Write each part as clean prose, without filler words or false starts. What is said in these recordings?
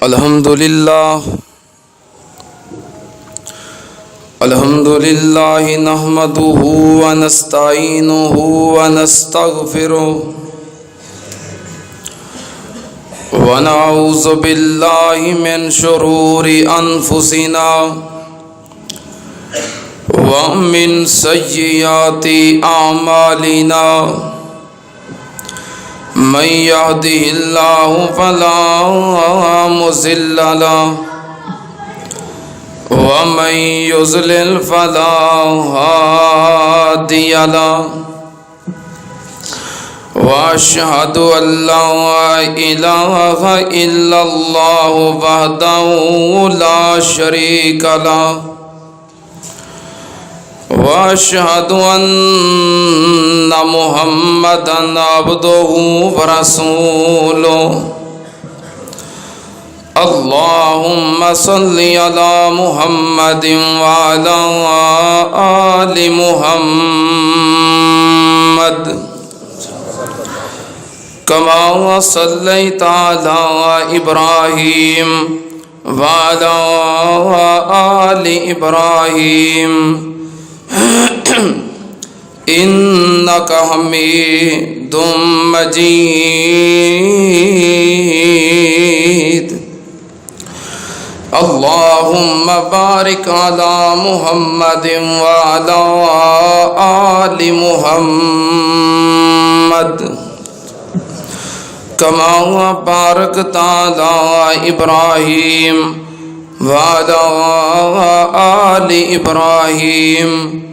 الحمدللہ نحمدہ ونستعینہ ونستغفرہ ونعوذ باللہ من شرور انفسنا ومن سیئات اعمالنا من يهده الله فلا مضل له ومن يضلل فلا هادي له وأشهد أن لا إله إلا الله وحده لا شريك له وأشهد أن محمدًا عبده ورسوله اللهم صل على محمد وعلى آل محمد كما صليت على إبراهيم وعلى آل إبراهيم إنك حميد مجيد اللهم بارك على محمد وعلى آل محمد كما باركت على إبراهيم وعلى آل إبراهيم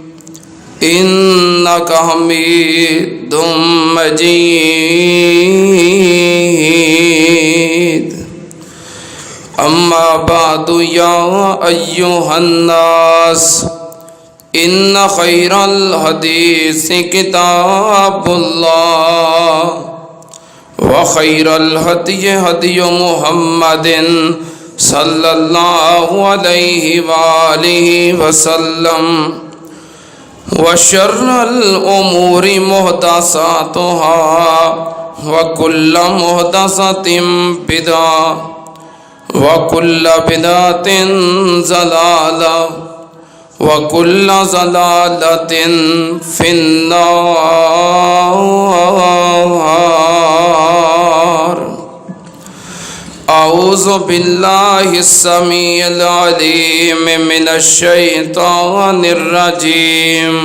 إنك حميد مجيد أما بعد يا أيها الناس إن خير الحديث كتاب الله وخير الهدي هدي محمد صلى الله عليه وآله وسلم وشر الأمور محدثاتها وكل محدثة بدعة وكل بدعة ضلالة وكل ضلالة في النار أعوذ بالله السميع العليم من الشيطان الرجيم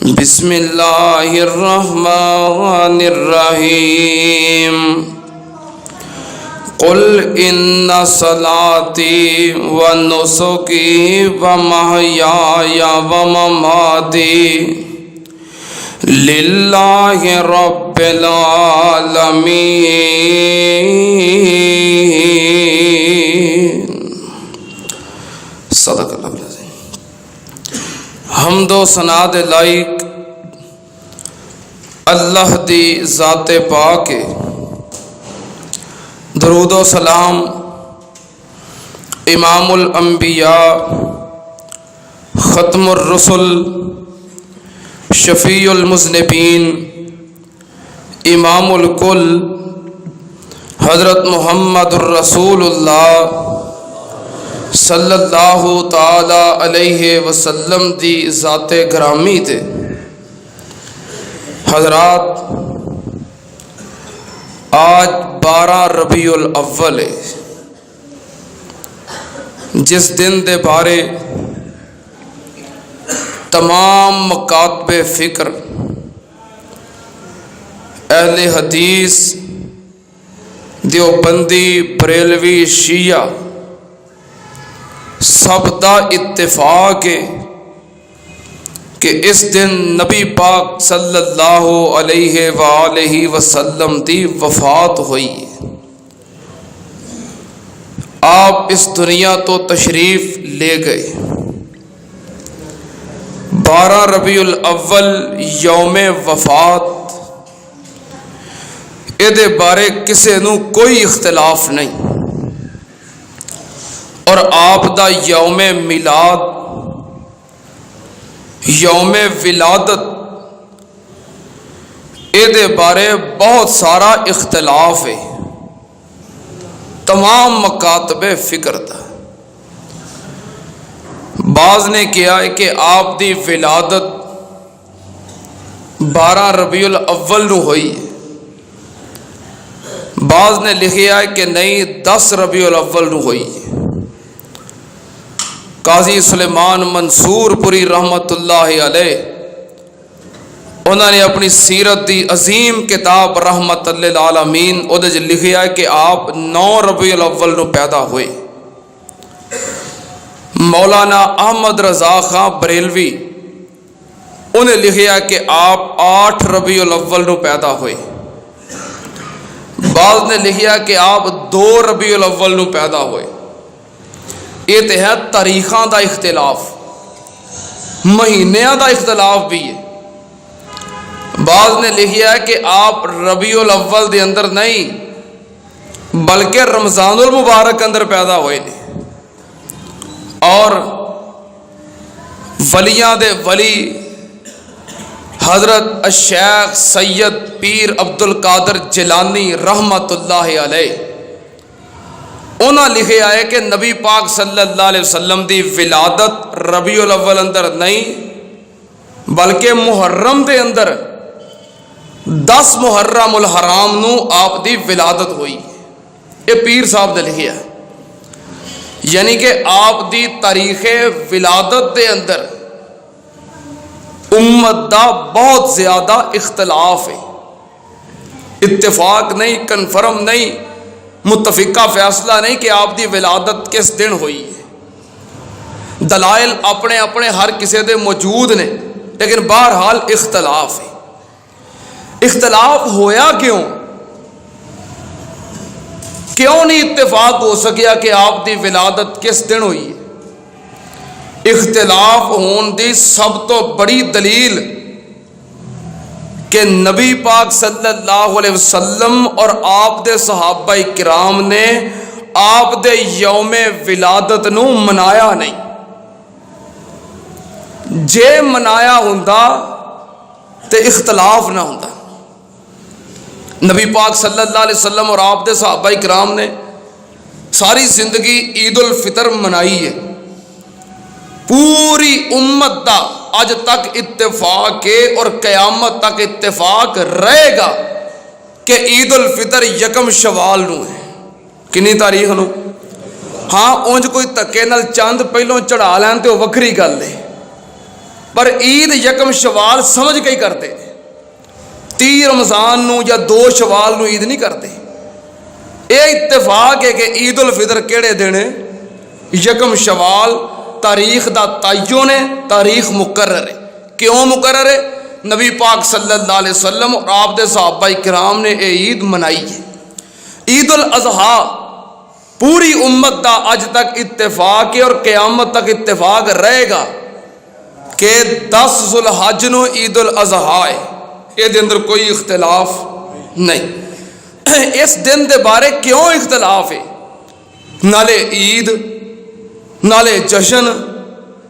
بسم الله الرحمن الرحيم قل إن صلاتي ونسكي ومحياي ومماتي لله رب العالمين صدق اللہ العظیم۔ حمد و ثنا دے لائق اللہ دی ذات پاک درود و سلام امام الانبیاء ختم الرسل شفیع المذنبین امام الکل حضرت محمد الرسول اللہ صلی اللہ تعالی علیہ وسلم دی ذات گرامی تے حضرات آج 12 ربیع الاول ہے جس دن دے بارے تمام مکاتب فکر اہل حدیث دیوبندی بریلوی شیعہ سب دا اتفاق ہے کہ اس دن نبی پاک صلی اللہ علیہ وآلہ وسلم دی وفات ہوئی ہے۔ آپ اس دنیا تو تشریف لے گئے۔ 12 ربیع الاول یوم وفات ਇਹਦੇ ਬਾਰੇ ਕਿਸੇ ਨੂੰ ਕੋਈ ਇਖਤਲਾਫ ਨਹੀਂ اور آپ دا یوم میلاد یوم ولادت یہ بارے بہت سارا اختلاف ہے تمام مکاتب فکر دا۔ بعض نے کیا ہے کہ آپ دی ولادت 12 ربیع الاول نو ہوئی، بعض نے لکھیا ہے کہ نہیں 10 ربیع الاول نو ہوئی۔ قاضی سلیمان منصور پوری رحمت اللہ علیہ انہوں نے اپنی سیرت دی عظیم کتاب رحمت للعالمین اودے وچ لکھیا ہے کہ آپ 9 ربیع الاول نو پیدا ہوئے۔ مولانا احمد رضا خان بریلوی انہیں لکھیا کہ آپ 8 ربیع الاول نو پیدا ہوئے۔ بعض نے لکھیا کہ آپ 2 ربیع الاول نو پیدا ہوئے۔ یہ تو ہے تاریخاں دا اختلاف، مہینیاں دا اختلاف بھی ہے۔ بعض نے لکھیا ہے کہ آپ ربیع الاول دے اندر نہیں بلکہ رمضان المبارک اندر پیدا ہوئے نے، اور ولیاں دے ولی حضرت الشیخ سید پیر عبد القادر جیلانی رحمت اللہ علیہ انہاں لکھے آئے کہ نبی پاک صلی اللہ علیہ وسلم دی ولادت ربیع الاول اندر نہیں بلکہ محرم دے اندر 10 محرم الحرام نو آپ دی ولادت ہوئی۔ یہ پیر صاحب نے لکھیا ہے، یعنی کہ آپ دی تاریخ ولادت دے اندر امت دا بہت زیادہ اختلاف ہے، اتفاق نہیں، کنفرم نہیں، متفقہ فیصلہ نہیں کہ آپ دی ولادت کس دن ہوئی ہے۔ دلائل اپنے اپنے ہر کسی دے موجود نے، لیکن بہرحال اختلاف ہے۔ اختلاف ہویا کیوں نہیں اتفاق ہو سکیا کہ آپ دی ولادت کس دن ہوئی ہے؟ اختلاف ہون دی سب تو بڑی دلیل کہ نبی پاک صلی اللہ علیہ وسلم اور آپ دے صحابہ کرام نے آپ دے یوم ولادت نو منایا نہیں۔ جے منایا ہوندا تے اختلاف نہ ہوندا۔ نبی پاک صلی اللہ علیہ وسلم اور آپ دے صحابہ کرام نے ساری زندگی عید الفطر منائی ہے، پوری امت دا اج تک اتفاق ہے اور قیامت تک اتفاق رہے گا کہ عید الفطر 1 شوال نو ہے۔ کنی تاریخ نو؟ ہاں اونج کوئی تکے نال چاند پہلوں چڑھا لین تے وہ وکری گل ہے، پر عید 1 شوال سمجھ کے ہی کرتے، 30 رمضان نو یا 2 شوال نو عید نہیں کرتے۔ اے اتفاق ہے کہ عید الفطر کیڑے دن ہے؟ 1 شوال تاریخ دا تعین ہے، تاریخ مقرر ہے۔ کیوں مقرر ہے؟ نبی پاک صلی اللہ علیہ وسلم اور آپ دے صحابہ کرام نے اے عید منائی ہے۔ عید الاضحیٰ پوری امت دا اج تک اتفاق ہے اور قیامت تک اتفاق رہے گا کہ 10 ذو الحج نو عید الاضحیٰ ہے۔ یہ اندر کوئی اختلاف نہیں۔ اس دن دے بارے کیوں اختلاف ہے؟ نالے عید نالے جشن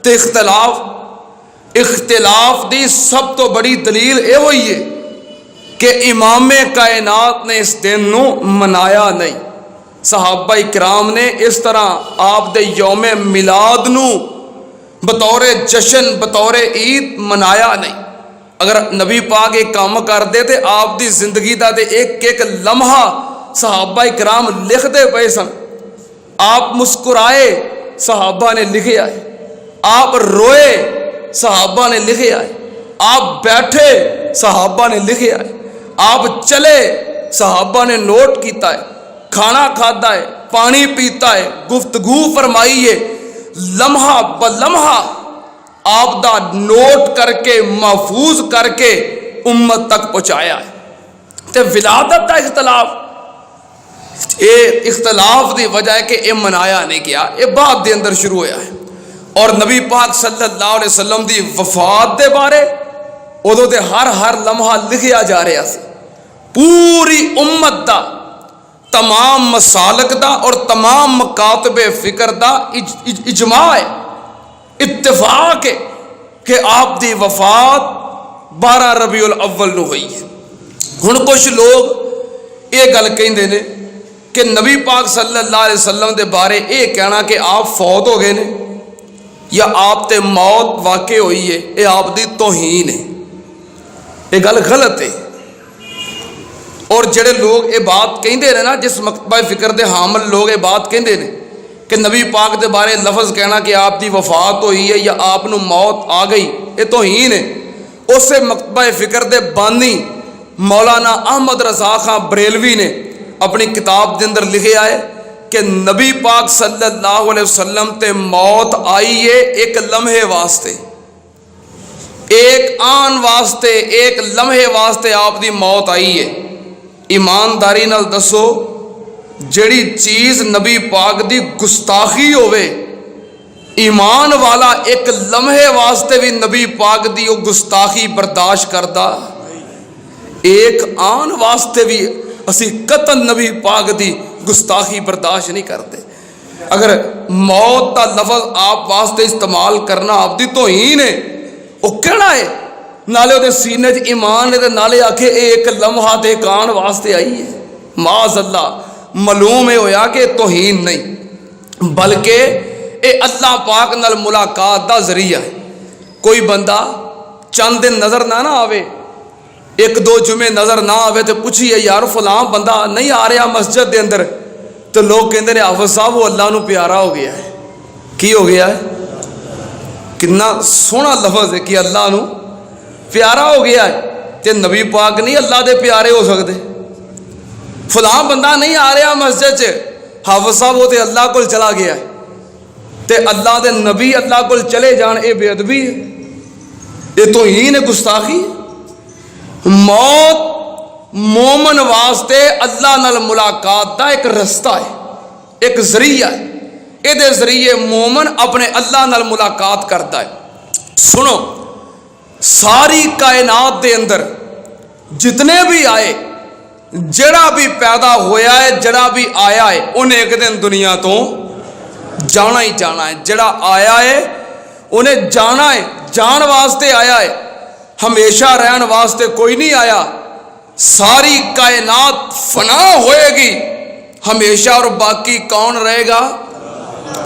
تے اختلاف دی سب تو بڑی دلیل یہ ہوئی ہے کہ امام کائنات نے اس دن نو منایا نہیں، صحابہ کرام نے اس طرح آپ دے یوم میلاد نو بطور جشن بطور عید منایا نہیں۔ اگر نبی پاک ایک کام کر دے تے آپ دی زندگی دا تے ایک ایک لمحہ صحابہ کرام لکھ دے پئے سن۔ آپ مسکرائے صحابہ نے لکھیا ہے، آپ روئے صحابہ نے لکھیا ہے، آپ بیٹھے صحابہ نے لکھیا ہے، آپ چلے صحابہ نے نوٹ کیتا ہے، کھانا کھاتا ہے، پانی پیتا ہے، گفتگو فرمائی ہے، لمحہ بلمحہ آپ دا نوٹ کر کے محفوظ کر کے امت تک پہنچایا ہے۔ تے ولادت دا اختلاف دی وجہ ہے کہ یہ منایا نہیں گیا، یہ بعد دے اندر شروع ہویا ہے۔ اور نبی پاک صلی اللہ علیہ وسلم دی وفات دے بارے ادو تے ہر لمحہ لکھیا جا رہا سی۔ پوری امت دا تمام مسالک دا اور تمام مکاتب فکر دا اجماع ہے، اتفاق ہے کہ آپ دی وفات 12 ربیع الاول نو ہوئی ہے۔ ہن کچھ لوگ یہ گل کہندے نے کہ نبی پاک صلی اللہ علیہ وسلم دے بارے یہ کہنا کہ آپ فوت ہو گئے نے یا آپ تے موت واقع ہوئی ہے، یہ آپ دی توہین ہے، یہ گل غلط ہے۔ اور جڑے لوگ یہ بات کہندے نے نا، جس مکتبہ فکر دے حامل لوگ یہ بات کہندے نے کہ نبی پاک دے بارے لفظ کہنا کہ آپ دی وفات ہوئی ہے یا آپ نو موت آ گئی، یہ توہین ہے۔ اسے مکتبہ فکر دے بانی مولانا احمد رضا خان بریلوی نے اپنی کتاب دے اندر لکھیا ہے کہ نبی پاک صلی اللہ علیہ وسلم تے موت آئی ہے ایک لمحے واسطے، ایک آن واسطے، ایک لمحے واسطے آپ دی موت آئی ہے۔ ایمانداری نال دسو، جڑی چیز نبی پاک دی گستاخی ہوئے، ایمان والا ایک لمحے واسطے بھی نبی پاک دی وہ گستاخی برداشت کردا؟ ایک آن واسطے بھی اسی قطن نبی پاک دی گستاخی برداشت نہیں کرتے۔ اگر موت کا لفظ آپ واسطے استعمال کرنا آپ دی توہین ہے، وہ کہڑا ہے؟ نالے وہ سینے چ ایمان ہے، نالے آکھے ایک لمحہ تے ایک آن واسطے آئی ہے۔ معاذ اللہ، معلوم ہے ہویا کہ توہین نہیں بلکہ اے اللہ پاک نال ملاقات دا ذریعہ ہے۔ کوئی بندہ چند دن نظر نہ آوے، ایک دو جمعے نظر نہ آوے تو پوچھئے یار فلاں بندہ نہیں آ رہا مسجد دے اندر، تو لوگ کہندے نے حافظ صاحب وہ اللہ نو پیارا ہو گیا ہے۔ کی ہو گیا ہے؟ کتنا سونا لفظ ہے کہ اللہ نو پیارا ہو گیا ہے، تے نبی پاک نہیں اللہ دے پیارے ہو سکتے؟ فلاں بندہ نہیں آ رہا مسجد چ، حافظ صاحب وہ تے اللہ کول چلا گیا ہے، تے اللہ دے نبی اللہ کول چلے جان، اے بے ادبی ہے، یہ توہین ہے، گستاخی۔ موت مومن واسطے اللہ نال ملاقات دا ایک رستہ ہے، ایک ذریعہ ہے، اے دے ذریعے مومن اپنے اللہ نال ملاقات کرتا ہے۔ سنو، ساری کائنات دے اندر جتنے بھی آئے، جڑا بھی پیدا ہویا ہے، جڑا بھی آیا ہے، انہیں ایک دن دنیا تو جانا ہی جانا ہے۔ جڑا آیا ہے انہیں جانا ہے، جان واسطے آیا ہے، ہمیشہ رہن واسطے کوئی نہیں آیا۔ ساری کائنات فنا ہوئے گی ہمیشہ، اور باقی کون رہے گا؟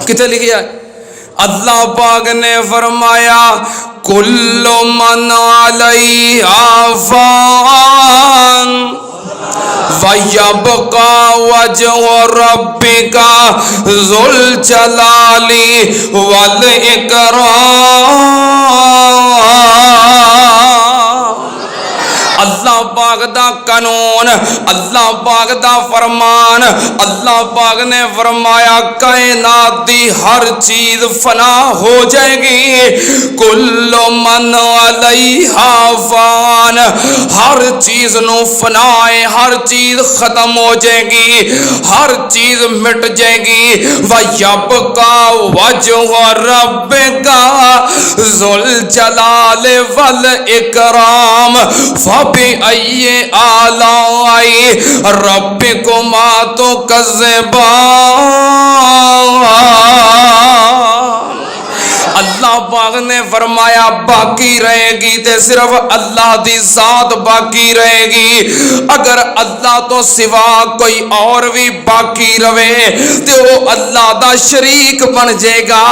کتنے لکھیا ہے؟ اللہ پاک نے فرمایا کل من علیہا فان وَيَبْقَى وَجْهُ رَبِّكَ ذُو الْجَلَالِ وَالْإِكْرَامِ۔ اللہ پاک دا قانون، اللہ پاک دا فرمان، اللہ پاک نے فرمایا کائنات دی ہر چیز فنا ہو جائے گی۔ کل من علیہا فان، ہر چیز نو فنا ہے، ہر چیز ختم ہو جائے گی، ہر چیز مٹ جائے گی۔ وَيَبْقَى وَجْهُ رَبِّكَ ذُو الْجَلَالِ وَالْإِكْرَامِ فَبِأَيِّ آلَاءِ رَبِّكُمَا تُكَذِّبَانِ۔ اللہ پاک نے فرمایا باقی رہے گی تے صرف اللہ دی ذات باقی رہے گی۔ اگر اللہ تو سوا کوئی اور بھی باقی رہے تے وہ اللہ دا شریک بن جائے گا۔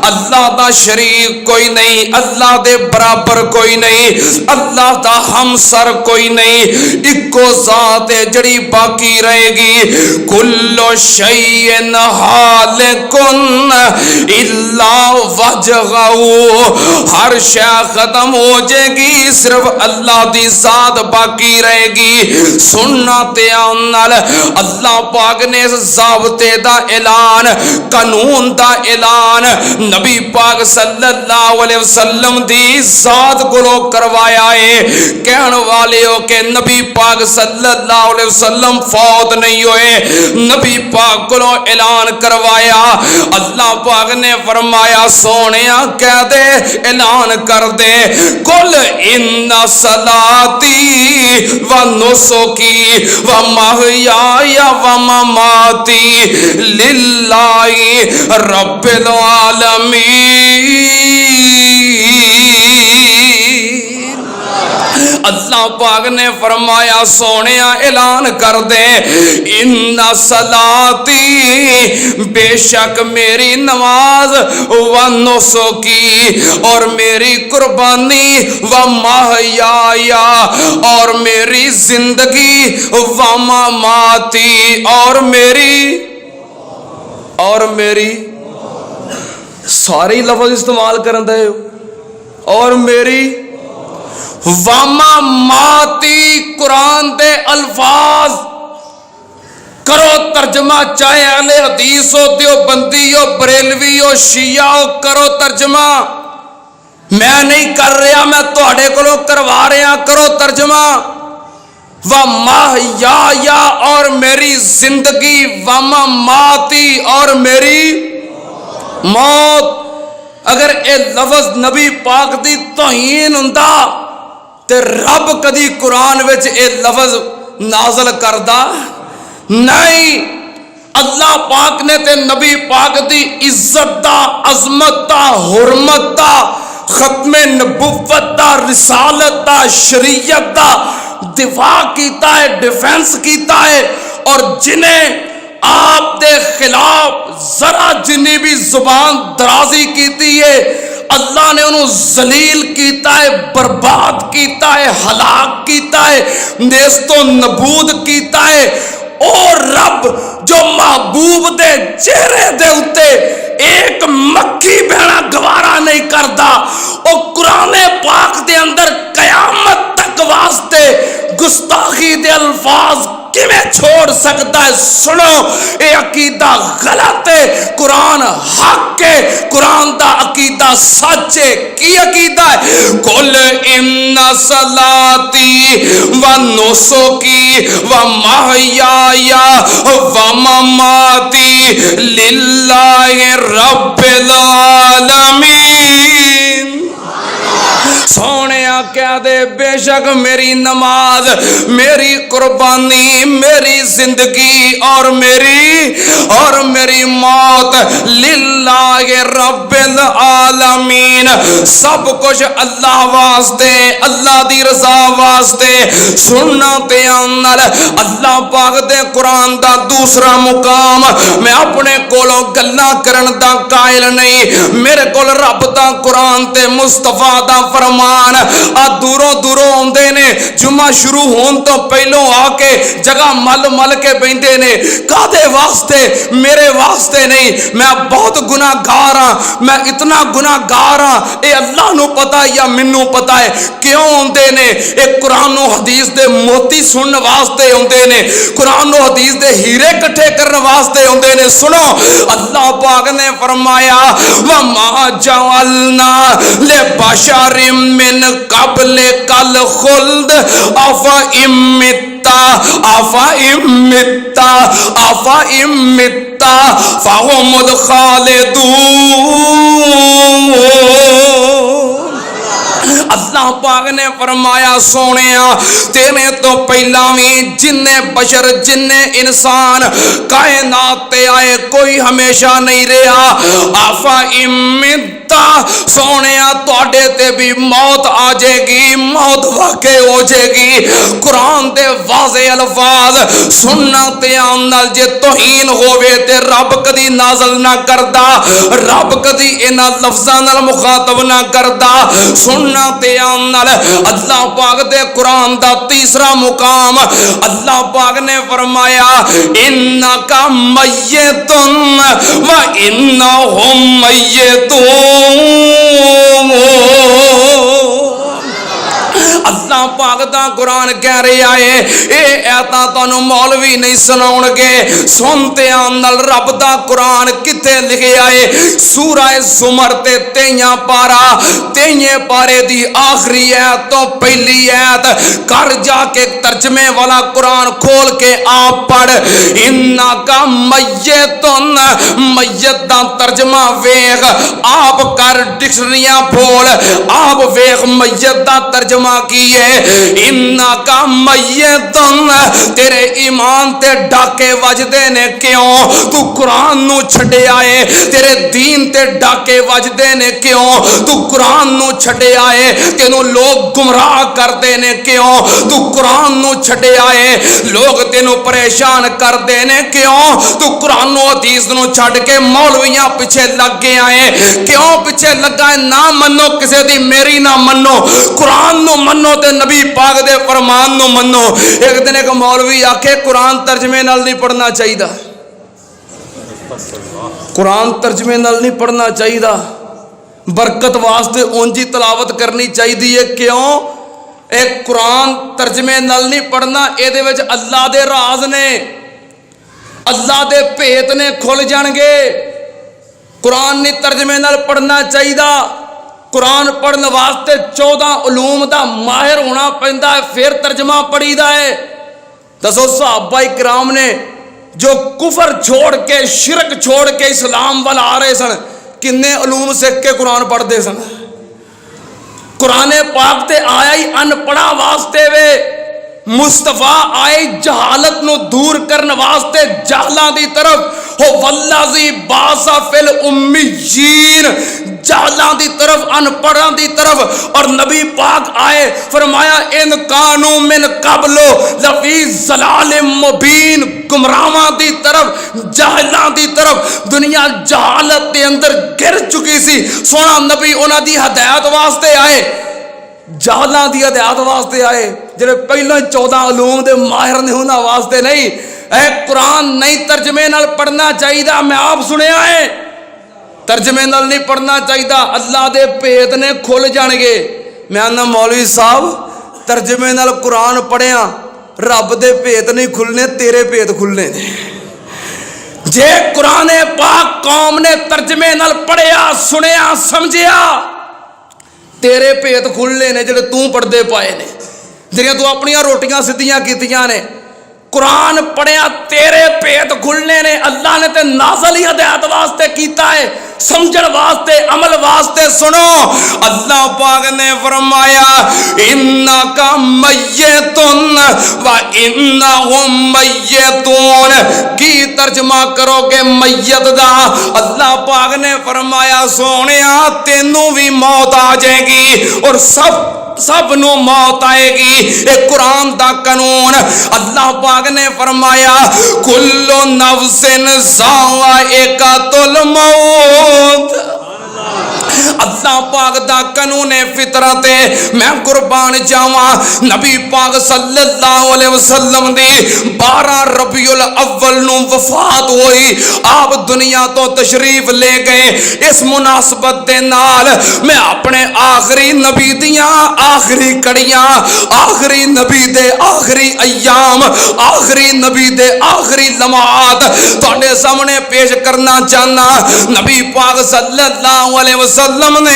اللہ دا شریک کوئی نہیں، اللہ دے برابر کوئی نہیں، اللہ دا ہمسر کوئی نہیں، اکو ذات ہے جڑی باقی رہے گی۔ کل شیء ہالک الا وجہہ، ہر شے ختم ہو جائے گی، صرف اللہ دی ذات باقی رہے گی۔ سننا تے نال اللہ پاک نے ضابطے دا اعلان، قانون دا اعلان نبی پاک صلی اللہ علیہ وسلم دی ذات کو کروایا ہے۔ کہن والے ہو کہ نبی پاک صلی اللہ علیہ وسلم فوت نہیں ہوئے، نبی پاک کو اعلان کروایا۔ اللہ پاک نے فرمایا سونیا کہہ دے، اعلان کر دے، قل ان صلاتی و نسکی و محیای و مماتی للہ رب العالمین۔ اللہ پاک نے فرمایا سونیا اعلان کر دے ان صلاتی بے شک میری نماز و نسکی اور میری قربانی و محیایا اور میری زندگی و مماتی اور میری ساری لفظ استعمال کرن دے اور میری ومماتی قرآن دے الفاظ کرو ترجمہ، چاہے اہل حدیث ہو، دیوبندی ہو، بریلوی ہو، شیعہ ہو، کرو ترجمہ۔ میں نہیں کر رہا، میں تہاڈے کولوں کروا رہا، کرو ترجمہ۔ ومحیایا اور میری زندگی، ومماتی اور میری موت۔ اگر اے لفظ نبی پاک دی توہین ہوندا تے رب کدی قرآن وچ اے لفظ نازل کردا نہیں۔ اللہ پاک نے تے نبی پاک دی عزت دا، عظمت دا، حرمت دا، ختم نبوت دا، رسالت دا، شریعت دا دفاع کیتا ہے، ڈیفینس کیتا ہے، اور جنہیں آپ دے خلاف ذرا جنی بھی زبان درازی کیتی ہے اللہ نے انہوں ذلیل کیتا ہے، برباد کیتا ہے، ہلاک کیتا ہے، نیست و نبود کیتا ہے۔ اور رب جو محبوب دے چہرے دے اتے ایک مکھی بہنا گوارا نہیں کردا، اور قرآن پاک دے اندر قیامت تک واسطے گستاخی دے الفاظ کیویں چھوڑ سکتا ہے؟ سنو، اے عقیدہ غلط ہے، قرآن حق ہے، قرآن دا عقیدہ سچ ہے۔ کی عقیدہ ہے؟ قل ان صلاتی و نسکی و محیایا و مماتی للہ رب العالمین۔ سونیا کہہ دے بے شک میری نماز، میری قربانی، میری زندگی اور میری موت للہ رب العالمین، سب کچھ اللہ واسطے، اللہ دی رضا واسطے۔ سننا تے آنال اللہ پاک دے قرآن دا دوسرا مقام، میں اپنے کولوں گلاں کرن دا قائل نہیں، میرے کول رب دا قرآن تے مصطفیٰ دا فرمان آ دوروں دوروں آندے نے، جمعہ شروع ہون تو پہلوں آ کے جگہ مل کے بیندے نے۔ کادے واسطے؟ میرے واسطے نہیں، میں بہت گناہ گار ہاں، میں اتنا گناہ گار ہاں، اے اللہ نو پتا یا منو پتا ہے۔ کیوں آندے نے؟ اے قرآن و حدیث دے موتی سنن واسطے آندے نے، قرآن و حدیث دے ہیرے کٹھے کرن واسطے آندے نے۔ سنو، اللہ پاک نے فرمایا وَمَا جَعَلْنَا لِبَشَرٍ مِّن قَبْلِكَ الْخُلْدَ أَفَإِن مِّتَّ فَهُمُ الْخَالِدُونَ۔ اللہ پاک نے فرمایا سونیا تیرے تو پہلا بھی جننے بشر، جننے انسان کائنات تے آئے، کوئی ہمیشہ نہیں رہا۔ آفا امتا سونیا توڑے تے بھی موت آ جائے گی، موت واقع ہو جائے گی۔ قرآن دے واضح الفاظ سننا تے آنال جے توہین ہوئے تے رب کدی نازل نہ کردا، رب کدی انہا لفظاں نال مخاطب نہ کردا۔ سننا تے آنال اللہ پاک دے قرآن دا تیسرا مقام، اللہ پاک نے فرمایا انکا میتن و انہم میتون۔ اللہ پاک دا قرآن کہہ رہا ہے اے ایتا تانوں مولوی نہیں سناؤن گے، سنتے آنال رب دا قرآن کتے لکھے آئے سورہ زمر تے تیاں پارا، تیاں پارے دی آخری ایت تو پہلی ایت کر جا کے ترجمے والا قرآن کھول کے آپ پڑھ انکا میتن، میت دا ترجمہ ویخ، آپ کر ڈکشنریاں پھول، آپ ویخ میت دا ترجمہ کی کی ہے اِنَّا کا میتن تیرے ایمان تے ڈاکے وجدے نے کیوں تو قرآن نو چھڑے آئے تیرے دین تے ڈاکے وجدے نے کیوں تو قرآن نو چھڑے آئے تینوں لوگ گمراہ کردے نے کیوں تو قرآن نو چھڑے آئے لوگ تینوں پریشان کردے نے کیوں تو قرآن و حدیث نو چھڑ کے مولویاں پیچھے لگ گئے آئے کیوں پیچھے لگا ہے نہ منو کسے دی میری نہ منو قرآن نو منو تے نبی پاک دے فرمان نو منو ایک دن ایک مولوی آکے قرآن ترجمے نال نہیں پڑھنا چاہیے قرآن ترجمے نال نہیں پڑھنا چاہیے برکت واسطے اونجی تلاوت کرنی چاہیے کیوں ایک قرآن ترجمے نال نہیں پڑھنا اے دے وچ اللہ دے راز نے اللہ دے بھیت نے کھل جان گے قرآن نہیں ترجمے نال پڑھنا چاہیے قرآن پڑھنے واسطے 14 علوم دا ماہر ہونا پیندا ہے پھر ترجمہ پڑھی دا ہے دسو صحابہ کرام نے جو کفر چھوڑ کے شرک چھوڑ کے اسلام والا آ رہے سن کنے علوم سیکھ کے قرآن پڑھتے سن قرآن پاک تے آیا ہی ان پڑھا واسطے وے مصطفیٰ آئے جہالت نو دور کرنے واسطے جہلاں دی طرف ہو واللذی باسا فی الامیین جہلاں دی طرف ان پڑھاں دی طرف اور نبی پاک آئے فرمایا ان کانو من قبلو لفی ضلال مبین گمراہاں دی طرف جہلاں دی طرف دنیا جہالت دے اندر گر چکی سی سونا نبی انہاں دی ہدایت واسطے آئے جہلاں دی ہدایت واسطے آئے جڑے پہلے 14 علوم دے ماہر نے ہونا واسطے نہیں اے قرآن نہیں ترجمے نال پڑھنا چاہیے میں آپ سنیا ہے ترجمے نال نہیں پڑھنا چاہیے اللہ دے بھیت نے کھل جان گے میں آنا مولوی صاحب ترجمے نال قرآن پڑھیا رب دے بھیت نہیں کھلنے تیرے بھیت کھلنے نے جے قرآن پاک قوم نے ترجمے نال پڑھیا سنیا سمجھیا تیرے بھیت کھلنے نے جڑے تو پڑھدے پائے نے جڑیاں تو اپنی روٹیاں سدھیاں کیتیاں نے قرآن پڑھیا تیرے بھیت کھلنے نے اللہ نے تے نازل ہی ہدایت واسطے کیتا ہے سمجھن واسطے عمل واسطے سنو اللہ پاک نے فرمایا انکا میتن و انہم میتون کی ترجمہ کرو کہ میت دا اللہ پاک نے فرمایا سونیا تینوں بھی موت آ جائے گی اور سب نو موت آئے گی ایک قرآن دا قانون اللہ پاک نے فرمایا کل نفس ذائقۃ الموت اللہ پاک دا قانون فطرت میں قربان جاواں نبی پاک صلی اللہ علیہ وسلم دی 12 ربیع الاول نو وفات ہوئی آپ دنیا تو تشریف لے گئے اس مناسبت دے نال میں اپنے آخری نبی دیاں آخری کڑیاں آخری نبی دے آخری ایام آخری نبی دے آخری لمحات تواڈے سامنے پیش کرنا چاہنا نبی پاک صلی اللہ علیہ وسلم نے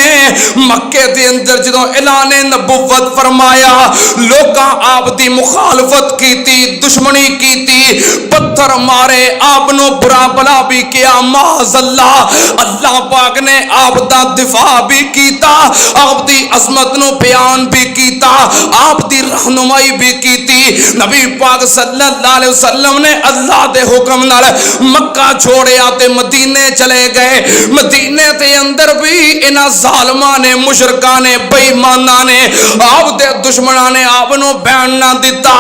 مکے دے اندر جدوں اعلان نبوت فرمایا لوکاں آپ دی مخالفت کیتی دشمنی کیتی پتھر مارے آپ نو برا بلا بھی کیا معاذ اللہ پاک نے آپ دا دفاع بھی کیتا آپ دی عظمت نو بیان بھی کیتا آپ دی رہنمائی بھی کیتی نبی پاک صلی اللہ علیہ وسلم نے اللہ دے حکم نال مکہ چھوڑیا تے مدینے چلے گئے مدینے تے اندر بھی انہاں ظالماں نے مشرکاں نے بے ایماناں نے آپ دے دشمناں نے آپ نو بہن نہ دتا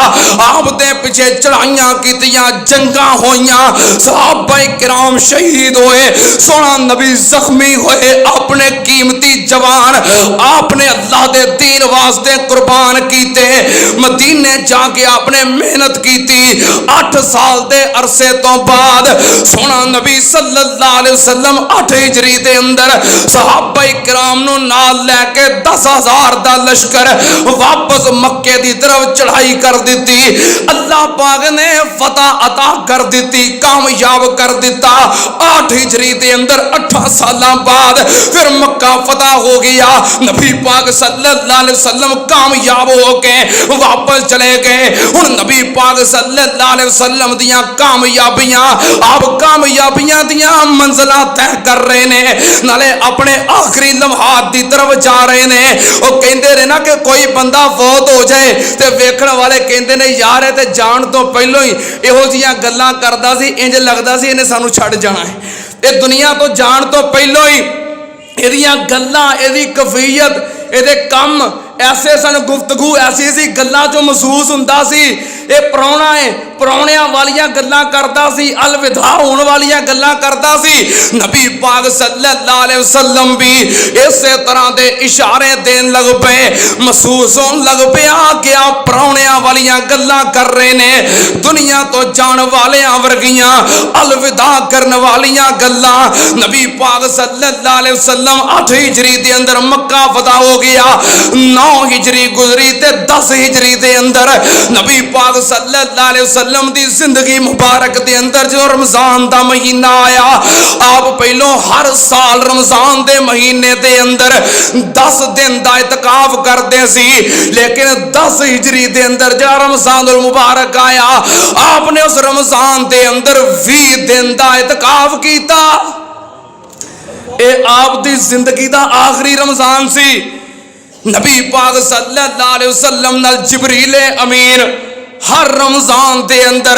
آپ دے پیچھے چڑھائیاں کیتیاں جنگاں ہوئیاں صحابہ کرام شہید ہوئے سونا نبی زخمی ہوئے اپنے قیمتی جوان آپ نے اللہ دے دین واسطے قربان کیتے مدینے جا کے آپ نے محنت کیتی 8 سال دے عرصے تو بعد سونا نبی صلی اللہ علیہ وسلم 8 ہجری دے اندر صحابہ کرام نو نال لے کے 10,000 دا لشکر واپس مکے دی طرف چڑھائی کر دیتی اللہ پاک نے فتح عطا کر دیتی, کامیاب کر دیتا. 8 ہجری دے اندر 8 سالاں بعد پھر مکہ فتح ہو گیا. نبی پاک صلی اللہ علیہ وسلم کامیاب ہو کے واپس چلے گئے. ہن نبی پاک صلی اللہ علیہ وسلم دیاں کامیابیاں, آپ کامیابیاں دیاں منزلاں طے کر رہے نے, نالے اپنے آخری لمحات دی طرف جا رہے نے. وہ کہندے نے نا کہ کوئی بندہ فوت ہو جائے تے ویکھن والے کہندے نے یار اے تے جان تو پہلو ہی ਇਹੋ ਜੀਆਂ ਗੱਲਾਂ ਕਰਦਾ ਸੀ, ਇੰਜ ਲੱਗਦਾ ਸੀ ਇਹਨੇ ਸਾਨੂੰ ਛੱਡ ਜਾਣਾ ਹੈ. ਇਹ ਦੁਨੀਆ ਤੋਂ ਜਾਣ ਤੋਂ ਪਹਿਲਾਂ ਹੀ ਇਹਦੀਆਂ ਗੱਲਾਂ, ਇਹਦੀ ਕਫੀਅਤ, ਇਹਦੇ ਕੰਮ ਐਸੇ ਸਨ, ਗੁਫ਼ਤਗੂ ਐਸੀ ਸੀ, ਗੱਲਾਂ 'ਚੋਂ ਮਹਿਸੂਸ ਹੁੰਦਾ ਸੀ ਇਹ ਪ੍ਰਾਹੁਣਾ ਹੈ. ਪ੍ਰਾਹੁਣਿਆਂ ਵਾਲੀਆਂ ਗੱਲਾਂ ਕਰਦਾ ਸੀ, ਅਲਵਿਦਾ ਹੋਣ ਵਾਲੀਆਂ ਗੱਲਾਂ ਕਰਦਾ ਸੀ. ਨਬੀ ਪਾਕ ਸੱਲੱਲਾਹੁ ਅਲੈਹਿ ਵਸੱਲਮ ਵੀ ਇਸੇ ਤਰ੍ਹਾਂ ਦੇ ਇਸ਼ਾਰੇ ਦੇਣ ਲੱਗ ਪਏ. ਮਹਿਸੂਸ ਹੋਣ ਲੱਗ ਪਿਆ ਕਿ ਆ ਪ੍ਰਾਹੁਣਿਆਂ ਵਾਲੀਆਂ ਗੱਲਾਂ ਕਰ ਰਹੇ ਨੇ, ਦੁਨੀਆ ਤੋਂ ਜਾਣ ਵਾਲਿਆਂ ਵਰਗੀਆਂ ਅਲਵਿਦਾ ਕਰਨ ਵਾਲੀਆਂ ਗੱਲਾਂ. ਨਬੀ ਪਾਕ ਸੱਲੱਲਾਹੁ ਅਲੈਹਿ ਵਸੱਲਮ 8 ਹਿਜਰੀ ਦੇ ਅੰਦਰ ਮੱਕਾ ਫਤਹ ਹੋ ਗਿਆ. 9 ਹਿਜਰੀ ਗੁਜ਼ਰੀ ਤੇ 10 ਹਿਜਰੀ ਦੇ ਅੰਦਰ ਨਬੀ ਪਾਕ ਸੱਲੱਲਾਹੁ ਅਲੈਹਿ ਵਸੱਲਮ ਦੀ ਜ਼ਿੰਦਗੀ ਮੁਬਾਰਕ ਦੇ ਅੰਦਰ ਜੋ ਰਮਜ਼ਾਨ ਦਾ ਮਹੀਨਾ ਆਇਆ, ਆਪ ਪਹਿਲੋਂ ਹਰ ਸਾਲ ਰਮਜ਼ਾਨ ਦੇ ਮਹੀਨੇ ਦੇ ਅੰਦਰ 10 ਦਿਨ ਦਾ ਇਤਕਾਫ ਕਰਦੇ ਸੀ. ਲੇਕਿਨ 10 ਹਿਜਰੀ ਦੇ ਅੰਦਰ ਜਿਹੜਾ ਰਮਜ਼ਾਨੁਲ ਮੁਬਾਰਕ ਆਇਆ, ਆਪ ਨੇ ਉਸ ਰਮਜ਼ਾਨ ਦੇ ਅੰਦਰ 20 ਦਿਨ ਦਾ ਇਤਕਾਫ ਕੀਤਾ. ਇਹ ਆਪ ਦੀ ਜ਼ਿੰਦਗੀ ਦਾ ਆਖਰੀ ਰਮਜ਼ਾਨ ਸੀ. ਨਬੀ ਪਾਕ ਸੱਲੱਲਾਹੁ ਅਲੈਹਿ ਵਸੱਲਮ ਨਾਲ ਜਿਬਰੀਲ ਅਮੀਨ ਹਰ ਰਮਜ਼ਾਨ ਦੇ ਅੰਦਰ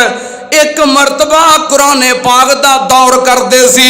ਇੱਕ ਮਰਤਬਾ ਕੁਰਾਨ ਪਾਕ ਦਾ ਦੌਰ ਕਰਦੇ ਸੀ.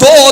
2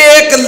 1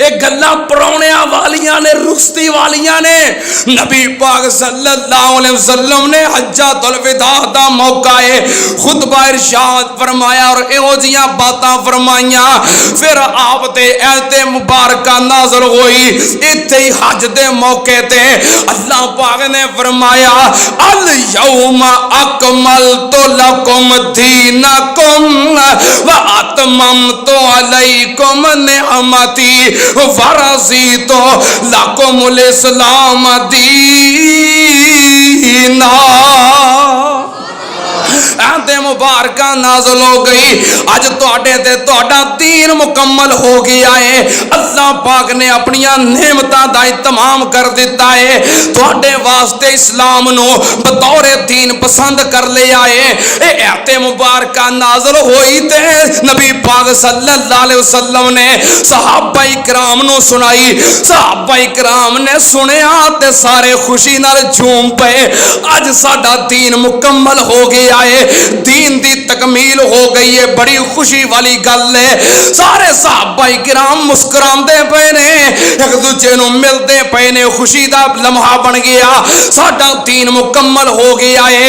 یہ گلاں پراؤنیاں والیاں نے، رخصتی والیاں نے۔ نبی پاک صلی اللہ علیہ وسلم نے حجۃ الوداع دا موقع ہے، خطبہ ارشاد فرمایا اور ایہو جیاں باتاں فرمائیاں۔ پھر آپ تے ایت مبارکہ نازل ہوئی ایتھے ہی حج دے موقع تے اللہ پاک نے فرمایا الیوم اکملت لکم دینکم واتممت علیکم نعمتی ورضیت لکم الاسلام دینا۔ ایت مبارکہ نازل ہو گئی، اج تواڈے تے تواڈا دین مکمل ہو گیا ہے۔ اللہ پاک نے اپنی نعمتاں دا اتمام کر دیتا ہے، تواڈے واسطے اسلام نو بطور دین پسند کر لیا ہے۔ اے ایت مبارکہ نازل ہوئی تے نبی پاک صلی اللہ علیہ وسلم نے صحابہ کرام نو سنائی، صحابہ کرام نے سنیا تے سارے خوشی نال جھوم پئے، اج ساڈا دین مکمل ہو گیا ہے، دین دی تکمیل ہو گئی ہے، بڑی خوشی والی گل ہے۔ سارے صحابہ کرام مسکراندے پئے نے، ایک دوجے نو ملدے پئے نے، خوشی دا لمحہ بن گیا، ساڈا دین مکمل ہو گیا ہے۔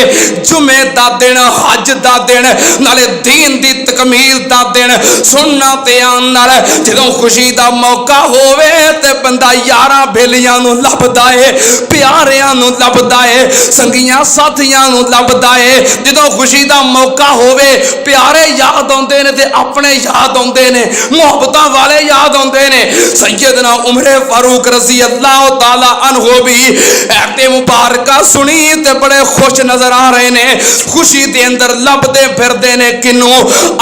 جمعے دا دن، حج دا دن، نالے دین دی تکمیل دا دن، سننا تے آن نال جدوں خوشی دا موقع ہووے تے بندہ یاراں بھیلیاں نو لبدا ہے، پیاریاں نو لبدا ہے، سنگیاں ساتھیاں نو لبدا ہے۔ جدوں خوشی دا موقع ہووے پیارے یاد آندے نے تے اپنے یاد آندے نے، محبتاں والے یاد آندے نے۔ سیدنا عمر فاروق رضی اللہ تعالی عنہ بھی ایت مبارکہ سنی تے بڑے خوش نظر آ رہے نے، خوشی دے اندر لبدے پھردے نے کنوں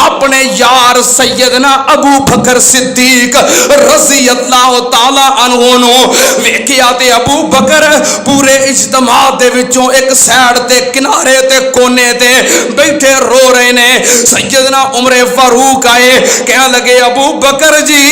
اپنے یار سیدنا ابو بکر صدیق رضی اللہ تعالی عنہ نو ویکھیا تے ابو بکر پورے اجتماع دے وچوں ایک سائیڈ تے کنارے تے کونے تے بیٹھے رو رہے نے۔ سیدنا عمر فاروق آئے، کہنے لگے ابو بکر جی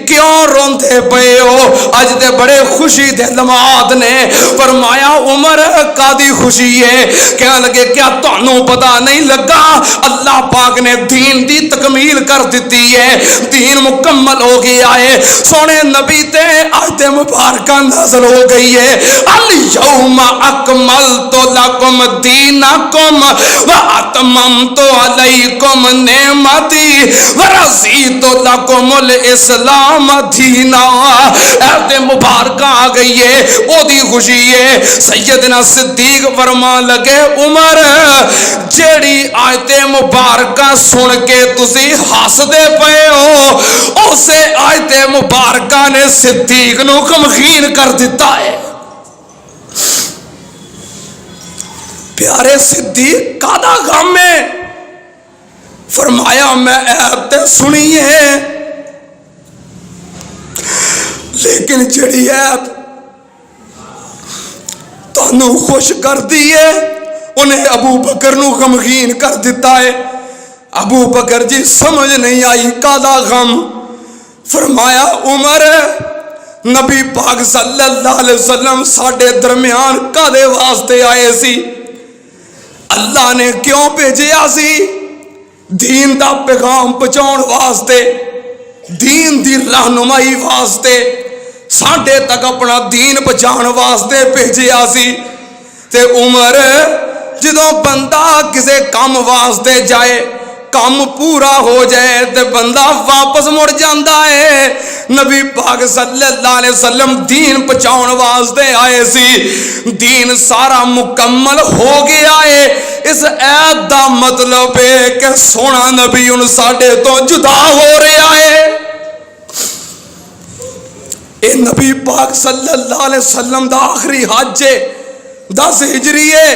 کیوں روندے پئے ہو؟ اج تے بڑے خوشی دے لمحات نے۔ فرمایا عمر کادی خوشی ہے؟ کہنے لگے کیا تانوں پتہ نہیں لگا اللہ پاک نے دین دی تکمیل کر دیتی ہے، دین مکمل ہو گیا ہے، سونے نبی تے آیت مبارکہ نازل ہو گئی ہے الیوم اکملت لکم دینکم واتممت علیکم نعمتی ورضیت لکم الاسلام دینا۔ ایت مبارکہ آ گئی ہے، او دی خوشی ہے۔ سیدنا صدیق فرمان لگے عمر جیڑی آیت مبارکہ سن کے تسی ہسدے پئے ہو، اسے آیت مبارکہ نے صدیق نو غمگین کر دیتا ہے۔ پیارے صدیق کادا غم ہے؟ فرمایا میں ایت سنی ہے لیکن جڑی ایت تانوں خوش کر دی ہے انہیں ابو بکر نو غمگین کر دیتا ہے۔ ابو بکر جی سمجھ نہیں آئی کادا غم؟ فرمایا عمر نبی پاک صلی اللہ علیہ وسلم ساڈے درمیان کادے واسطے آئے سی؟ اللہ نے کیوں بھیجیا سی؟ دین دا پیغام پہنچاؤن واسطے، دین دی رہنمائی واسطے، ساڈے تک اپنا دین پہنچان واسطے بھیجیا سی۔ تے عمر جدوں بندہ کسے کام واسطے جائے، کام پورا ہو جائے تے بندہ واپس مڑ جاندا ہے۔ نبی پاک صلی اللہ علیہ وسلم دین پہنچاؤن واسطے آئے سی، دین سارا مکمل ہو گیا ہے۔ اس ایت دا مطلب ہے کہ سونا نبی ان ساڈے تو جدا ہو رہا ہے۔ اے نبی پاک صلی اللہ علیہ وسلم دا آخری حج ہے، 10 ہجری ہے۔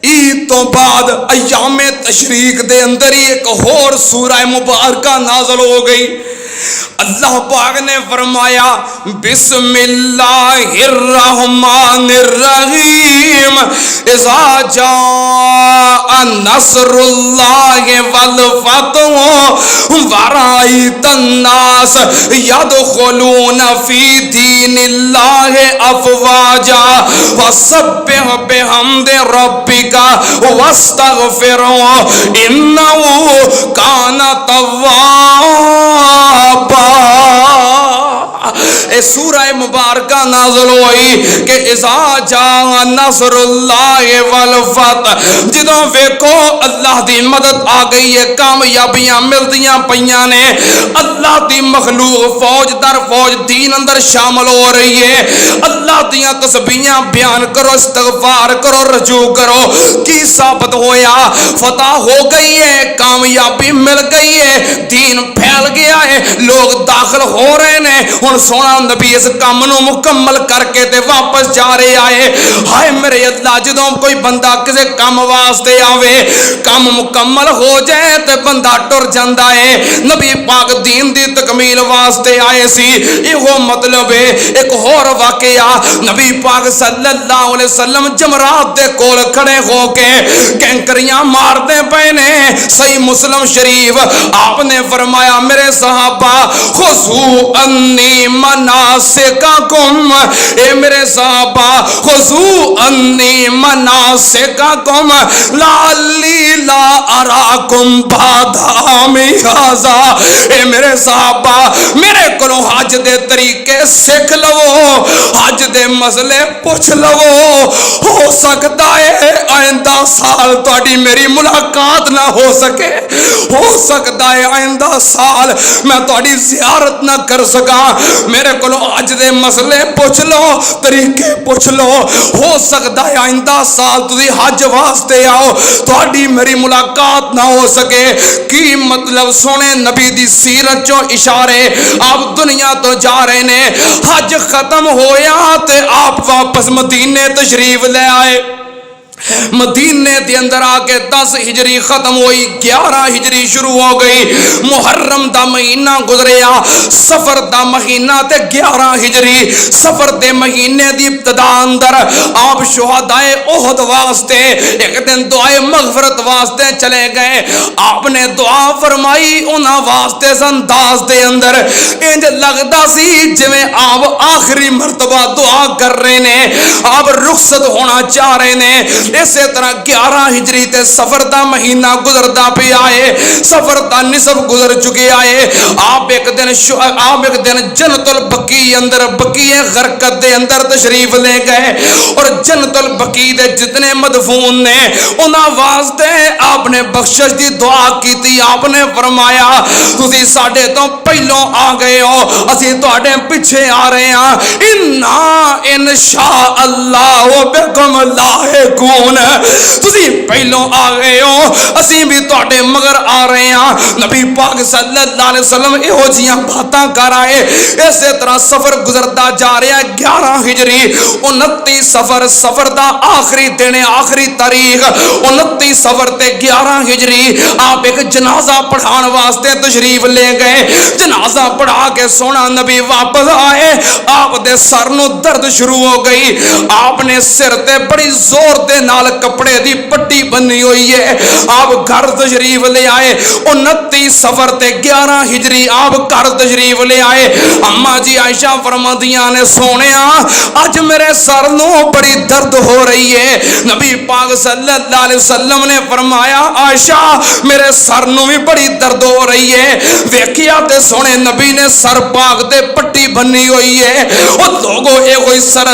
عید تو بعد ایام تشریق دے اندر ہی ایک اور سورہ مبارکہ نازل ہو گئی۔ اللہ پاک نے فرمایا بسم اللہ الرحمن الرحیم اذا جاء نصر اللہ والفتح ورأیت الناس يدخلون فی دین اللہ افواجا وسبح بحمد ربک واستغفرہ انہ کان توابا۔ اے سورہ مبارکہ نازل ہوئی کہ اذا جاء نصر اللہ والفتح، جدوں ویکھو اللہ دی مدد آ گئی ہے، کامیابیاں ملدیاں پیاں نے، اللہ دی مخلوق فوج در فوج دین اندر شامل ہو رہی ہے، اللہ دیاں تسبیحاں بیان کرو، استغفار کرو، رجوع کرو، کی ثابت ہویا؟ فتح ہو گئی ہے، کامیابی مل گئی ہے، دین پھیل گیا ہے، لوگ داخل ہو رہے نے۔ ہن سونا نبی اس کام نو مکمل کر کے تے واپس جا رہے آئے۔ ہائے میرے اللہ، جدوں کوئی بندہ کسے کام واسطے آوے، کام مکمل ہو جائے تے بندہ ٹر جاندا ہے۔ نبی پاک دین دی تکمیل واسطے آئے سی، یہ مطلب ہے۔ ایک اور واقعہ، نبی پاک صلی اللہ علیہ وسلم جمرات دے کول کھڑے ہو کے کینکریاں مارتے پے نے۔ صحیح مسلم شریف آپ نے فرمایا میرے صحابہ خذوا انی مناسککم، اے میرے صحابہ خذوا انی مناسککم لعلی لا اراکم بعد عامی ھذا، اے میرے صحابہ میرے کولوں حج دے طریقے سکھ لو، حج دے مسئلے پوچھ لو، ہو سکتا ہے آئندہ سال تہاڈی میری ملاقات نہ ہو سکے، ہو سکتا ہے آئندہ سال میں تہاڈی زیارت نہ کر سکاں، میرے کولوں حج دے مسئلے پوچھ لو، طریقے پوچھ لو، ہو سکتا ہے آئندہ سال تسی حج واسطے آؤ، تہاڈی میری ملاقات نہ ہو سکے۔ کی مطلب؟ سونے نبی دی سیرت چوں اشارے، آپ دنیا تو جا رہے نے، حج ختم ہویا تے آپ واپس مدینے تشریف لے آئے۔ مدینے دے اندر آ کے 10 ہجری ختم ہوئی، 11 ہجری شروع ہو گئی، محرم دا مہینہ گزریا، سفر دا مہینہ تے 11 ہجری، سفر دے مہینے دی ابتدا اندر آپ شہدائے احد واسطے ایک دن دعائے مغفرت واسطے چلے گئے۔ آپ نے دعا فرمائی انہاں واسطے انداز دے اندر انج لگدا سی جویں آپ آخری مرتبہ دعا کر رہے نے، آپ رخصت ہونا چاہ رہے نے۔ اسی طرح 11 ہجری تے سفر دا مہینہ گزردا پہ آئے، سفر دا نصف گزر چکے آئے۔ آپ ایک دن جنت البقیع اندر، بقیع غرقد دے اندر تشریف لے گئے، اور جنت البقیع دے جتنے مدفون نے انہاں واسطے آپ نے بخشش دی دعا کیتی۔ آپ نے فرمایا تسی ساڈے تو پہلوں آ گئے ہو، اسی تہاڈے پیچھے آ رہے ہاں، انا انشاء اللہ بکم لاحقون، تسی پہلوں آ گئے ہو، اسی بھی تہاڈے مگر آ رہے ہاں۔ نبی پاک صلی اللہ علیہ وسلم ایہو جیاں باتاں کر آئے۔ اسی طرح سفر گزرتا جا رہا ہے۔ 11 ہجری 29 سفر، سفر دا آخری دن، آخری تاریخ 29 سفر تے 11 ہجری آپ ایک جنازہ پڑھان واسطے تشریف لے گئے۔ جنازہ پڑھا کے سونا نبی واپس آئے، آپ دے سر نو درد شروع ہو گئی، آپ نے سر تے بڑی زور دے نال کپڑے دی پٹی بنی ہوئی ہے، آپ گھر تشریف لے آئے۔ 29 سفر تے 11 ہجری آپ گھر تشریف لے آئے۔ اما جی عائشہ فرماندیاں نے سونیا اج میرے سر نو بڑی درد ہو رہی ہے۔ نبی پاک صلی اللہ علیہ وسلم نے فرمایا عائشہ میرے سر نو بھی بڑی درد ہو رہی ہے۔ ویکھیا تے سونے نبی نے سر پاک تے پٹی بنی ہوئی ہے۔ او لوگوں اے کوئی سر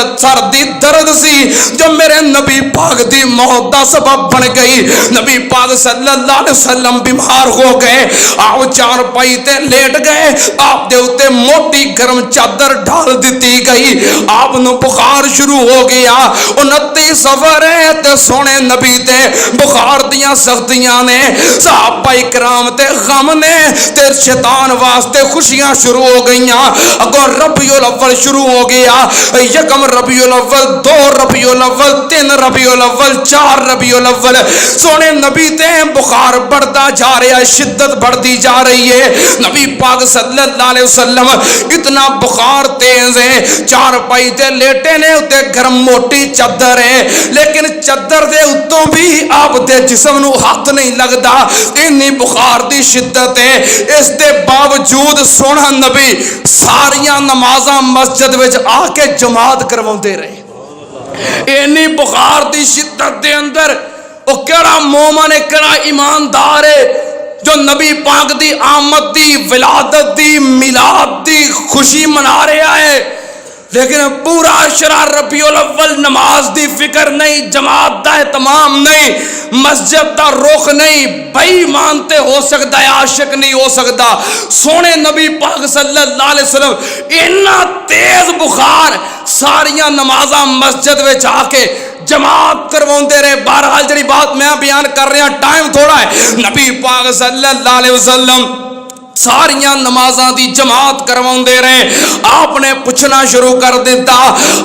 دی درد سی جو میرے نبی پاک دی موت دا سبب بن گئی۔ نبی پاک صلی اللہ علیہ وسلم بیمار ہو گئے، آپ چار پائی تے لیٹ گئے، آپ دے اوتے موٹی گرم چادر ڈال دیتی گئی، آپ نو بخار شروع ہو گیا۔ 29 سفر ہے تے سونے نبی تے بخار دیاں سختیاں نے، صحابہ کرام تے غم نے تے شیطان واسطے خوشیاں شروع ہو گئیاں۔ اگوں ربیع الاول شروع ہو گیا، یکم ربیع الاول، 2 ربیع الاول، 3 ربیع الاول، 4 ربیع الاول، سونے نبی تے بخار بڑھتا جا رہا ہے، شدت بڑھتی جا رہی ہے۔ نبی پاک صلی اللہ علیہ وسلم اتنا بخار تیز ہے، چار پائی تے لیٹے نے، اتے گرم موٹی چادر ہے، لیکن چادر دے اتوں بھی آپ دے جسم نو ہاتھ نہیں لگتا، اتنی بخار دی شدت ہے۔ اس دے باوجود سونا نبی ساریاں نمازاں مسجد وچ آ کے جماعت کرواندے رہے۔ اینی بخار دی شدت دے اندر او کیڑا مومن ہے، کیڑا ایماندار ہے، جو نبی پاک دی آمد دی ولادت دی میلاد دی خوشی منا رہا ہے، لیکن پورا عشرہ ربیع الاول نماز دی فکر نہیں، جماعت دا اہتمام نہیں، مسجد دا رخ نہیں، بے ایمان تے ہو سکتا ہے، عاشق نہیں ہو سکتا۔ سونے نبی پاک صلی اللہ علیہ وسلم اتنا تیز بخار، ساریاں نمازاں مسجد وچ آ کے جماعت کرواندے رہے۔ بہرحال جڑی بات میں بیان کر رہا، ٹائم تھوڑا ہے، نبی پاک صلی اللہ علیہ وسلم ساریاں نمازاں دی جماعت کرواندے رہے۔ آپ نے پوچھنا شروع کر دیتا،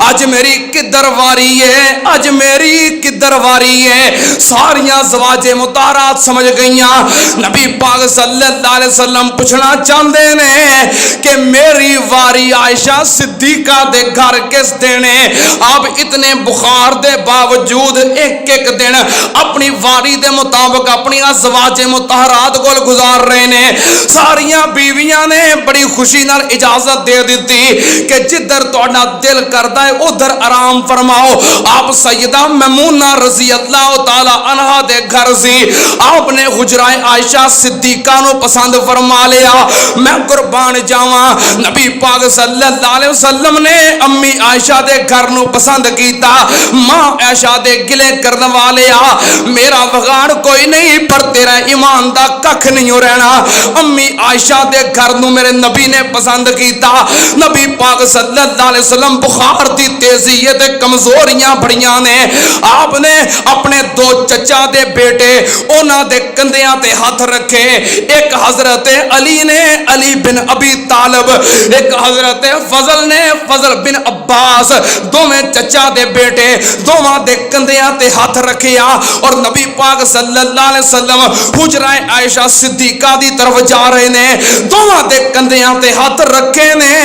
اج میری کدھر واری ہے، اج میری کدھر واری ہے۔ ساریاں زواج مطہرات سمجھ گئیاں، نبی پاک صلی اللہ علیہ وسلم پوچھنا چاہندے نے کہ میری واری عائشہ صدیقہ دے گھر کس دن ہے۔ آپ اتنے بخار دے باوجود ایک ایک دن اپنی واری دے مطابق اپنی ازواج مطہرات کو گزار رہے نے۔ ساریاں بیویاں نے بڑی خوشی نال اجازت دے دیتی کہ جدھر تہاڈا دل کردا ہے ادھر آرام فرماؤ۔ آپ سیدہ میمونہ رضی اللہ تعالی عنہا دے گھر سی، آپ نے حجرہ عائشہ صدیقہ نو پسند فرما لیا۔ میں قربان جاواں، نبی پاک صلی اللہ علیہ وسلم نے امی عائشہ دے گھر نو پسند کیتا، ماں عائشہ دے گلے کرن والیا میرا وغاڑ کوئی نہیں پر تیرا ایمان دا ککھ نہیں رہنا۔ امی عائشہ دے گھر نو میرے نبی نے پسند کیتا۔ نبی پاک صلی اللہ علیہ وسلم بخار دی تیزی تے کمزوریاں بڑیاں نے، آپ نے اپنے دو چچا دے بیٹے انہاں دے کندھیاں تے ہاتھ رکھے، ایک حضرت علی نے علی بن ابی طالب، ایک حضرت فضل نے فضل بن عباس، دوویں چچا دے بیٹے دوواں دے کندھیاں تے ہاتھ رکھیا اور نبی پاک صلی اللہ علیہ وسلم حجرہ عائشہ صدیقہ دی طرف جا رہے نے، دوواں دے کندھیاں تے ہاتھ رکھے نے۔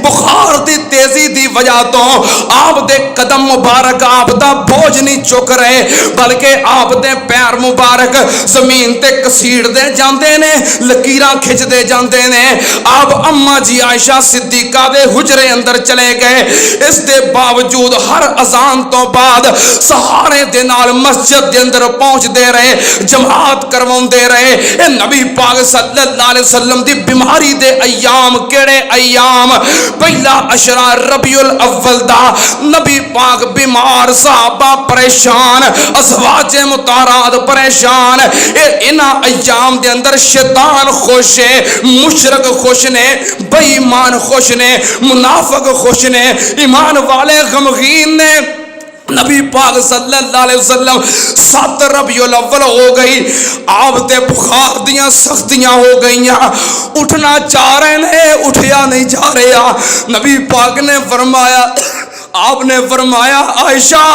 بخار دی تیزی دی وجہ تو آپ دے قدم مبارک آپ دا بوجھ نہیں چک رہے، بلکہ آپ دے پیر مبارک زمین تے کسیڑ دے جاندے نے، لکیراں کھچ دے جاندے نے۔ آپ اماں جی عائشہ صدیقہ دے حجرے اندر چلے گئے، اس دے باوجود ہر اذان تو بعد سہارے دے نال مسجد دے اندر پہنچ دے رہے، جماعت کرواون دے رہے۔ اے نبی پاک صلی اللہ علیہ وسلم دی بیماری دے ایام کیڑے ایام؟ پہلا عشرہ ربیع الاول دا، نبی پاک بیمار، صحابہ پریشان، ازواج مطہرات پریشان۔ انہاں ایام دے اندر شیطان خوش ہے، مشرک خوش نے، بے ایمان خوش نے، منافق خوش نے، ایمان والے غمگین نے۔ نبی پاک صلی اللہ علیہ وسلم 7 ربیع الاول ہو گئی، آپ تے بخار دیاں سختیاں ہو گئیاں، اٹھنا چاہ رہے نے، اٹھیا نہیں جا رہا۔ نبی پاک نے فرمایا، آپ نے فرمایا عائشہ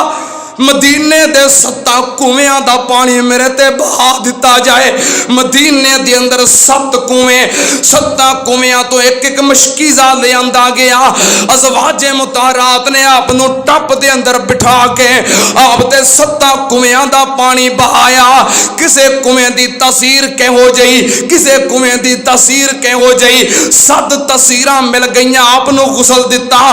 مدینے دے 7 کنویاں دا پانی میرے تے بہا دیتا جائے۔ مدینے دے اندر 7 کنویں، 7 کنویاں تو ایک ایک مشکیزہ لے آندا گیا۔ ازواج مطہرات نے آپ نو ٹپ دے اندر بٹھا کے آپ تے 7 کنویاں دا پانی بہایا۔ کسے کنویں دی تاثیر کہ ہو جئی، کسے کنویں دی تاثیر کہ ہو جئی، 7 تاثیراں مل گئیاں، آپ نو غسل دتا،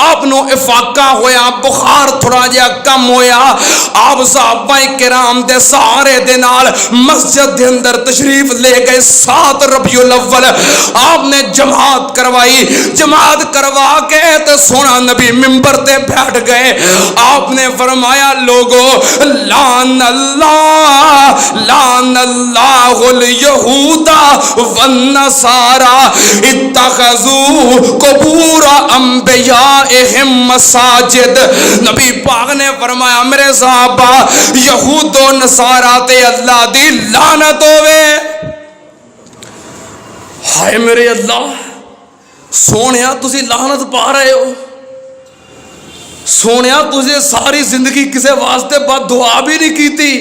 آپ نو افاقہ ہویا، بخار تھوڑا جہا کم ہویا۔ آپ صحابہ کرام دے سہارے دے نال مسجد دے اندر تشریف لے گئے۔ 7 ربیع الاول آپ نے جماعت کروائی، جماعت کروا کے تو سونا نبی منبر تے بیٹھ گئے۔ آپ نے فرمایا لوگو لعن اللہ الیہود والنصارى اتخذوا قبور انبیائہم مساجد۔ نبی پاک نے فرمایا میرے صحابہ یہود و نصارہ تے اللہ دی لعنت ہوئے۔ ہائے میرے اللہ، سونیا تسی لعنت پا رہے ہو، سونیا تجھے ساری زندگی کسے واسطے بد دعا بھی نہیں کیتی،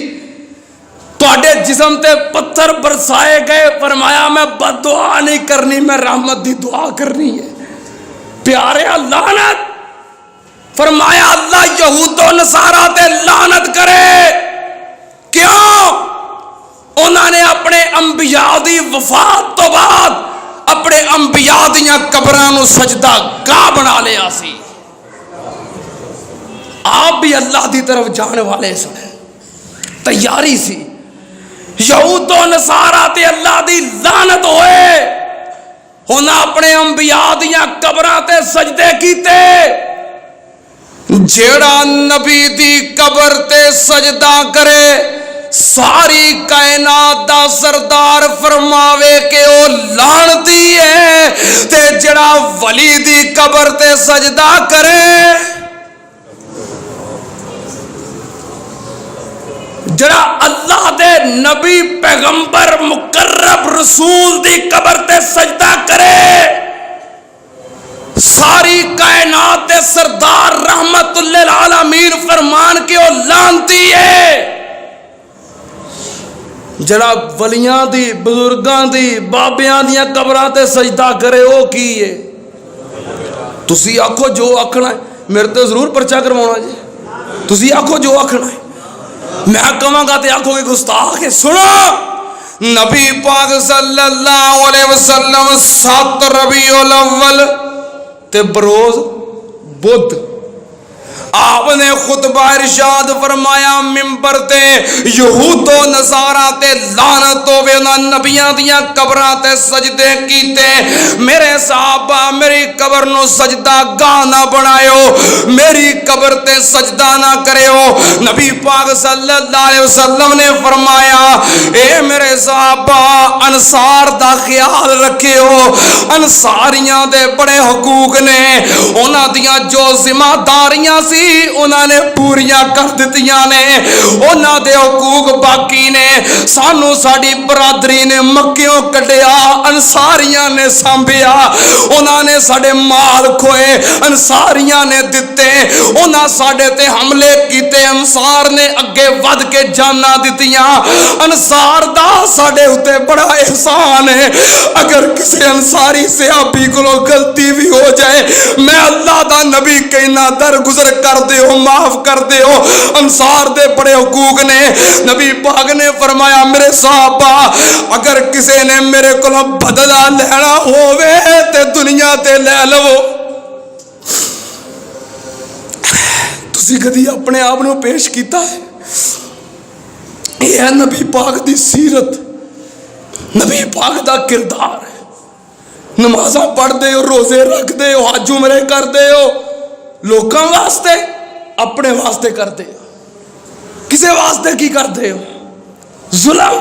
تواڈے جسم تے پتھر برسائے گئے، فرمایا میں بد دعا نہیں کرنی، میں رحمت دی دعا کرنی ہے۔ پیارے لعنت، فرمایا اللہ یہود و نصارہ تے لعنت کرے۔ کیوں؟ انہوں نے اپنے انبیاء دی وفات تو بعد اپنے انبیاء دیاں قبراں نو سجدہ گاہ بنا لیا سی۔ آپ بھی اللہ دی طرف جانے والے سن، تیاری سی، یہود و نصارا تے اللہ دی لعنت ہوئے، انہاں اپنے انبیاء دیاں قبراں تے سجدے کیتے۔ جیڑا نبی دی قبر تے سجدہ کرے ساری کائنات دا سردار فرماوے کہ او لعنتی ہے، تے جڑا ولی دی قبر تے سجدہ کرے، جڑا اللہ دے نبی پیغمبر مقرب رسول دی قبر تے سجدہ کرے، ساری کائنات دے سردار رحمت للعالمین فرمان کے او لعنتی ہے۔ جڑا ولیاں دی بزرگاں دی بابیاں دیاں قبراں تے سجدہ کرے او کی ہے؟ تسی آکھو جو آکھنا ہے، میرے تے ضرور پرچہ کروانا جی، تسی آکھو جو آکھنا ہے، میں کہاں گا تے آکھو گے گستاخ ہے۔ سنو، نبی پاک صلی اللہ علیہ وسلم 7 ربیع الاول تے بروز بدھ آپ نے خطبہ ارشاد فرمایا ممبر تے یہود و نصارا تے لعنت ہوے انہاں نبیاں دیاں قبراں تے سجدے کیتے۔ میرے صحابہ میری قبر نو سجدہ گاہ نہ بنایو، میری قبر تے سجدہ نہ کریو۔ نبی پاک صلی اللہ علیہ وسلم نے فرمایا اے میرے صحابہ انصار دا خیال رکھیو، انصاریاں دے بڑے حقوق نے، انہاں دیاں جو ذمہ داریاں سی انہاں نے پوریاں کر دتیاں نے، انہاں دے حقوق باقی نے۔ سانو ساڈی برادری نے مکیوں کڈیا، انصاریاں نے سانبھیا، انہاں نے ساڈے مال کھوئے، انصاریاں نے دتے، انہاں ساڈے تے حملے کیتے، انصار نے اگے ود کے جاناں دتیاں۔ انصار دا ساڈے اتے بڑا احسان ہے، اگر کسی انصاری صحابی کو غلطی بھی ہو جائے میں اللہ دا نبی کہنا درگزر کر دیو، معاف کر دیو۔ انصار دے بڑے حقوق نے۔ نبی پاک نے فرمایا میرے صحابہ اگر کسی نے میرے کو بدلہ لینا ہووے تے دنیا تے لے لو۔ تسی کدی اپنے آپ نو پیش کیتا ہے؟ یہ نبی پاک دی سیرت، نبی پاک دا کردار ہے۔ نمازاں پڑھ دے ہو، روزے رکھ دے ہو، حج عمرے کر دے ہو، لوکاں واسطے اپنے واسطے کر دے ہو، کسے واسطے کی کر دے ہو؟ ظلم،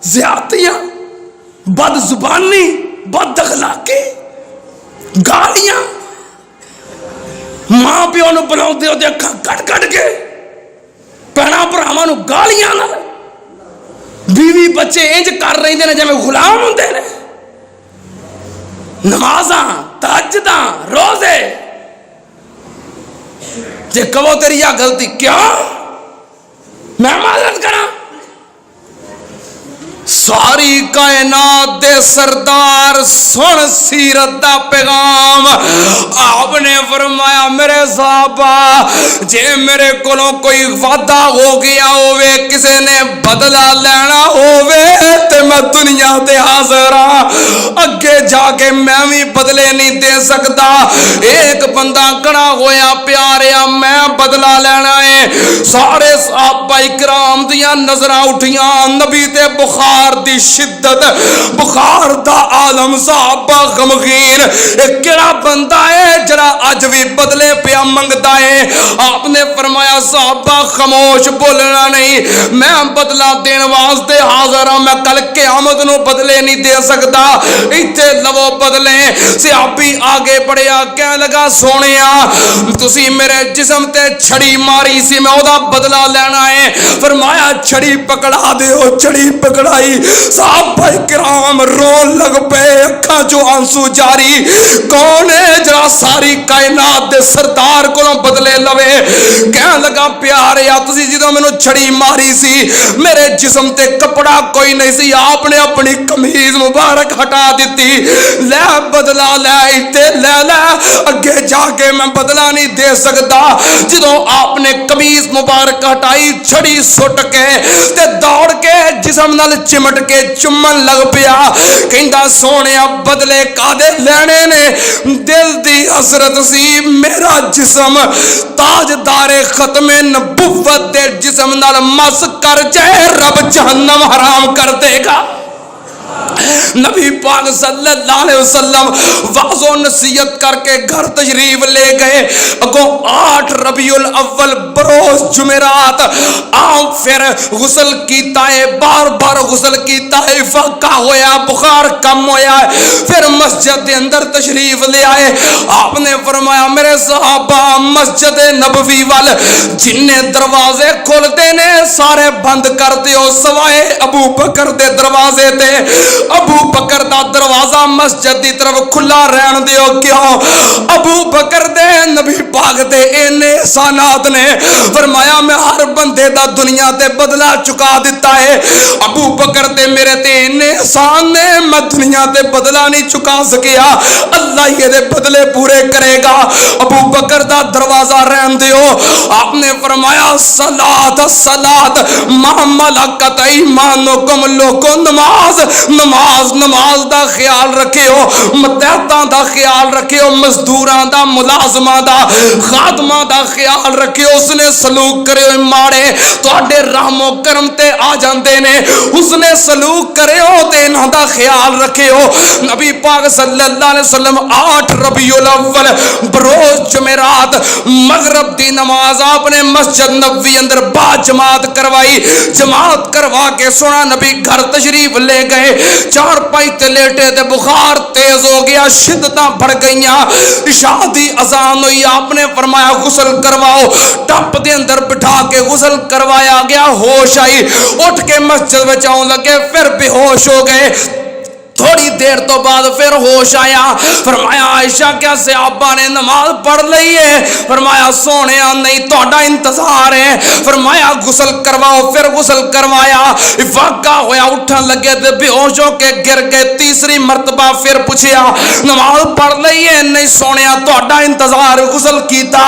زیادتیاں، بد زبانی، بد اخلاقی، گالیاں، ماں پیو نو بلاؤ دے ہو دے اکھاں کٹ کٹ کے، پہنا پراواں نو گالیاں نہ، بیوی بچے انج کر رہے ہیں جویں غلام ہوندے نے۔ نمازاں، تہجداں، روزے، جے کہو تیری یا غلطی کیا میں معذرت کراں؟ ساری کائنات دے سردار سن سیرت دا پیغام۔ آپ نے فرمایا میرے صحابہ جے میرے کولوں کوئی وعدہ ہو گیا ہوئے، کسے نے بدلہ لینا ہوئے تے میں دنیا تے حاضر ہاں، اگے جا کے میں بھی بدلے نہیں دے سکتا۔ ایک بندہ کھڑا ہویا پیاریا میں بدلہ لینا ہے، سارے صحابہ اکرام دیاں نظراں اٹھیاں، نبی تے بخار دی شدت، بخار دا عالم، صحابہ غمگین، ایک کیڑا بندہ ہے جڑا اج بھی بدلے پیا منگدا ہے؟ آپ نے فرمایا صحابہ خاموش بولنا نہیں، میں بدلہ دین واسطے حاضر ہاں، میں کل قیامت نو بدلے نہیں دے سکتا، ایتھے لو بدلے۔ صحابی آگے بڑھیا کہنے لگا سونیا تسی میرے جسم تے چھڑی ماری سی، میں اودا بدلہ لینا ہے۔ فرمایا چھڑی پکڑا دیو، چھڑی پکڑائی، صحابہ کرام رون لگ پے، اکھاں جو آنسو جاری۔ کون ہے جڑا ساری کائنات دے سردار کو بدلے لوے؟ کہنے لگا پیاریا تسی جدوں مینوں چھڑی ماری سی میرے جسم تے کپڑا کوئی نہیں سی، آپ نے اپنی قمیض مبارک ہٹا دیتی، لے بدلہ لے، ایتھے لے لے، اگے جا کے میں بدلہ نہیں دے سکتا۔ جدوں آپ نے قمیض مبارک ہٹائی، چھڑی سٹ کے تے دوڑ کے جسم نال چمٹ لپٹ کے چمن لگ پیا کہندا سونیا بدلے کادے لینے نے دل دی حسرت سی میرا جسم تاجدار ختم نبوت دے جسم نال مس کر جائے رب جہنم حرام کر دے گا نبی پاک صلی اللہ علیہ وسلم واعظ و نصیحت کر کے گھر تشریف لے گئے اگو 8 ربیع الاول بروز جمعرات آپ پھر غسل کیتا ہے بار بار غسل کیتا ہے فقہ ہویا بخار کم ہویا ہے پھر مسجد دے اندر تشریف لے آئے آپ نے فرمایا میرے صحابہ مسجد نبوی وال جن دروازے کھولتے نے سارے بند کر دیو سوائے ابو بکر دے دروازے تے ابو بکر دا دروازہ مسجد دی طرف کھلا رہن دیو کیوں ابو بکر دے نبی پاک دے اینے احسانات نے فرمایا میں ہر بندے دا دنیا تے بدلہ چکا دیتا ہے ابو بکر دے میرے تے اینے احسان نے میں دنیا تے بدلہ نہیں چکا سکیا اللہ یہ دے بدلے پورے کرے گا ابو بکر دا دروازہ رہن دیو آپ نے فرمایا صلاۃ الصلاۃ ما ملکت ایمانکم لوگو نماز نماز نماز دا خیال رکھیو متحداں دا خیال رکھیو مزدوراں دا ملازماں دا خادماں دا خیال رکھیو اس نے سلوک کریو ماڑے تواڈے رحم و کرم تے آ جاندے نے اس نے سلوک کریو تے انہاں دا خیال رکھیو نبی پاک صلی اللہ علیہ وسلم 8 ربیع الاول بروز جمعرات مغرب دی نماز آپ نے مسجد نبوی اندر با جماعت کروائی جماعت کروا کے سونا نبی گھر تشریف لے گئے چار پائی تے لیٹے تے بخار تیز ہو گیا شدتاں بڑھ گئیاں عشاء دی اذان ہوئی آپ نے فرمایا غسل کرواؤ ٹپ دے اندر بٹھا کے غسل کروایا گیا ہوش آئی اٹھ کے مسجد وچ آؤں لگے پھر بے ہوش ہو گئے تھوڑی دیر تو بعد پھر ہوش آیا فرمایا عائشہ کیا صحابہ نے نماز پڑھ لئی ہے فرمایا سونیا نہیں تہاڈا انتظار ہے فرمایا غسل کرواؤ پھر غسل کروایا افاقہ ہویا اٹھن لگے تے بے ہوش ہو کے گر گئے تیسری مرتبہ پھر پوچھیا نماز پڑھ لئی ہے نہیں سونیا تہاڈا انتظار غسل کیتا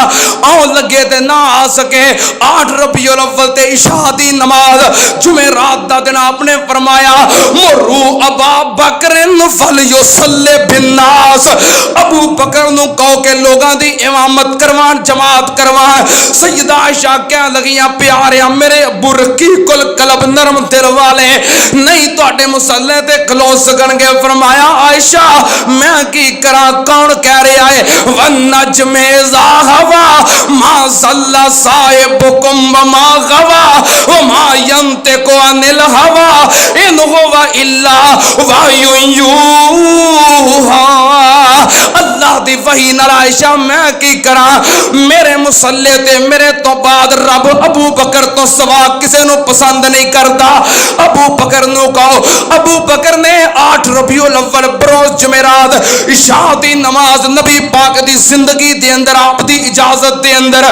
آؤں لگے تے نہ آ سکے 8 ربیع الاول تے عشاء دی نماز جمعرات دا دن آپ نے فرمایا مرو ابا بکر فلیصلی بالناس ابو بکر نو کہو کہ لوگاں دی امامت کروان جماعت کروان سیدہ عائشہ کہنے لگیاں پیاریاں میرے ابو رقیق القلب نرم دل والے نہیں تواڈے مصلی تے کھلو سکن گے فرمایا عائشہ میں کی کراں کون کہہ رہا ہے والنجم اذا هوى ما ضل صاحبكم وما غوى وما ينطق عن الهوى ان هو الا وحی اللہ دی وحی نال عائشہ میں کی کراں میرے مصلی تے میرے تو بعد رب ابو بکر تو سوا کسے نو پسند نہیں کرتا ابو بکر نو کہو ابو بکر نے 8 ربیع الاول بروز جمعرات عشاء دی نماز نبی پاک دی زندگی دے اندر آپ دی اجازت دے اندر